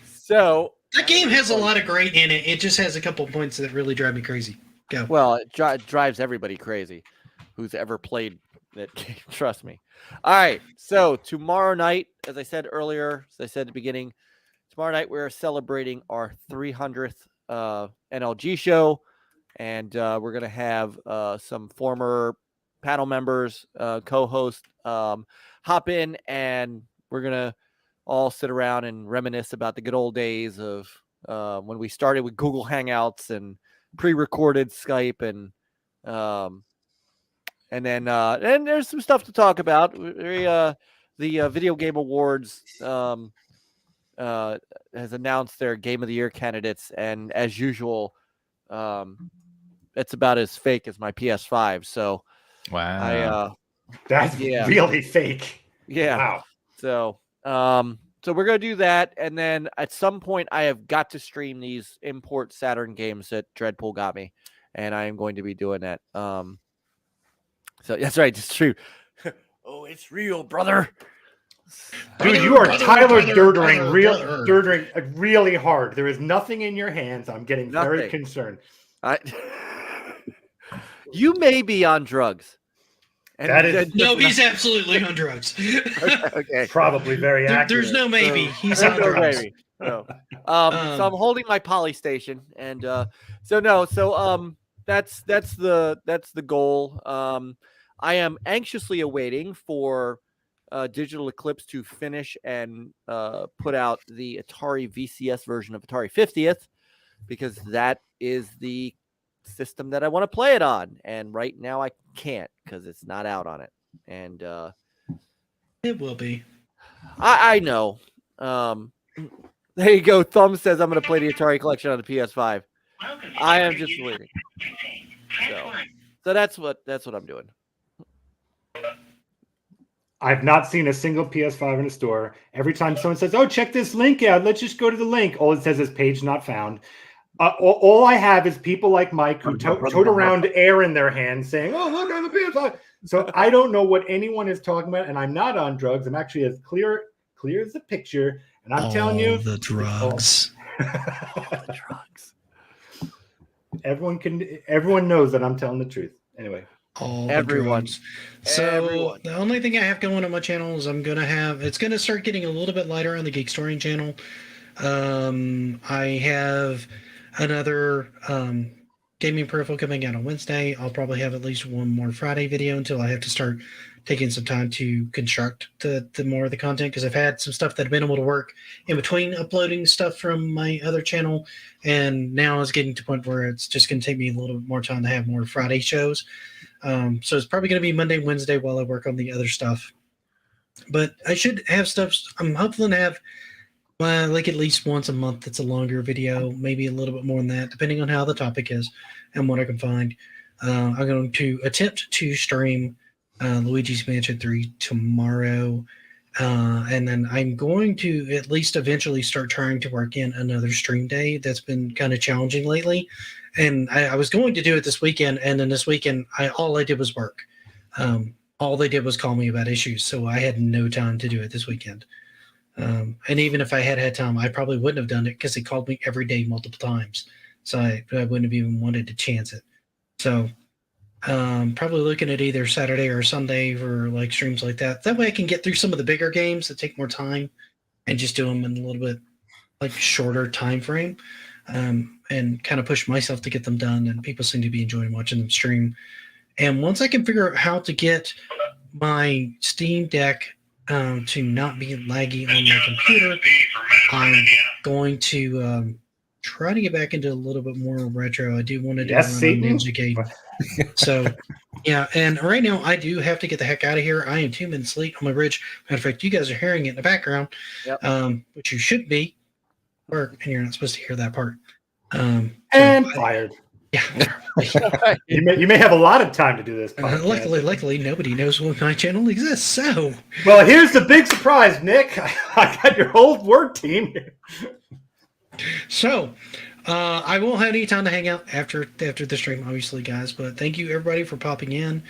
So that game has a lot of great in it. It just has a couple points that really drive me crazy. Go. Well, it drives everybody crazy who's ever played that game. Trust me. All right. So tomorrow night, as I said earlier, as I said at the beginning, tomorrow night we're celebrating our 300th NLG show, and we're gonna have some former panel members, co-host, hop in, and we're gonna all sit around and reminisce about the good old days of when we started with Google Hangouts and pre-recorded Skype, and then and there's some stuff to talk about. The Video Game Awards has announced their Game of the Year candidates, and as usual, it's about as fake as my PS5. So, wow, that's really fake. Yeah. Wow. So, So we're gonna do that, and then at some point I have got to stream these import Saturn games that Dreadpool got me, and I am going to be doing that. So that's right, it's true. Oh, it's real, brother. Dude, you are Tyler Durdering really hard. There is nothing in your hands. I'm getting very concerned. You may be on drugs. And no, he's absolutely on drugs. Okay. Probably very accurate. There's no maybe. He's on drugs. Maybe. No. So I'm holding my poly station, and that's the goal. I am anxiously awaiting for Digital Eclipse to finish and put out the Atari VCS version of Atari 50th, because that is the system that I want to play it on, and right now I can't because it's not out on it, and it will be. I know. There you go. Thumb says I'm going to play the Atari collection on the PS5. I am just waiting. So that's what I'm doing. I've not seen a single PS5 in a store. Every time someone says, "Oh, check this link out. Let's just go to the link," all it says is "page not found." All I have is people like Mike who tote around air in their hands saying, "Oh, look at the PS5." So I don't know what anyone is talking about, and I'm not on drugs. I'm actually as clear as the picture, and I'm telling you, the drugs. The drugs. Everyone knows that I'm telling the truth. Anyway. Everyone. So the only thing I have going on my channel is it's going to start getting a little bit lighter on the Geek Story channel. I have another gaming peripheral coming out on Wednesday. I'll probably have at least one more Friday video until I have to start taking some time to construct the more of the content, because I've had some stuff that I've been able to work in between uploading stuff from my other channel, and now it's getting to the point where it's just going to take me a little bit more time to have more Friday shows. So it's probably going to be Monday, Wednesday while I work on the other stuff. But I should have stuff. I'm hoping to have like at least once a month that's a longer video, maybe a little bit more than that, depending on how the topic is and what I can find. I'm going to attempt to stream Luigi's Mansion 3 tomorrow. And then I'm going to at least eventually start trying to work in another stream day. That's been kind of challenging lately. And I was going to do it this weekend, and then this weekend, all I did was work. All they did was call me about issues, so I had no time to do it this weekend. And even if I had had time, I probably wouldn't have done it because they called me every day multiple times. So I wouldn't have even wanted to chance it. So probably looking at either Saturday or Sunday for like streams like that. That way I can get through some of the bigger games that take more time and just do them in a little bit like shorter time frame. And kind of push myself to get them done, and people seem to be enjoying watching them stream. And once I can figure out how to get my Steam Deck to not be laggy on my computer, I'm going to try to get back into a little bit more retro. I do want to do a Ninja game. So, yeah, and right now I do have to get the heck out of here. I am 2 minutes late on my bridge. Matter of fact, you guys are hearing it in the background, which you should be, and you're not supposed to hear that part. Fired. Yeah. you may have a lot of time to do this. Luckily, nobody knows when my channel exists. So, well, here's the big surprise, Nick. I got your whole work team here. So, I won't have any time to hang out after the stream, obviously, guys. But thank you, everybody, for popping in.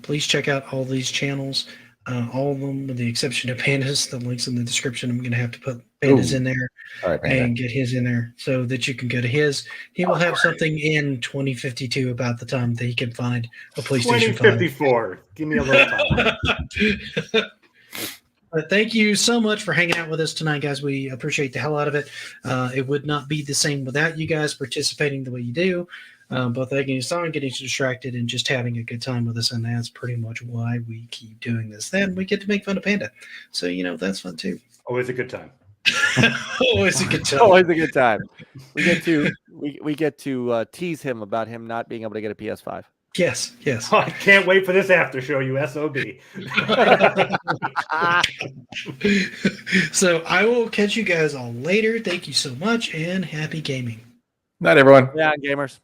Please check out all these channels. All of them, with the exception of Pandas. The link's in the description. I'm going to have to put Pandas in there and get his in there so that you can go to his. He will have something in 2052 about the time that he can find a PlayStation 2054. Give me a little time. But thank you so much for hanging out with us tonight, guys. We appreciate the hell out of it. It would not be the same without you guys participating the way you do. Both getting distracted and just having a good time with us, and that's pretty much why we keep doing this. Then we get to make fun of Panda, so that's fun too. Always a good time. Always a good time. Always a good time. We get to tease him about him not being able to get a PS5. Yes. Oh, I can't wait for this after show, you SOB. So I will catch you guys all later. Thank you so much, and happy gaming. Night, everyone. Yeah, gamers.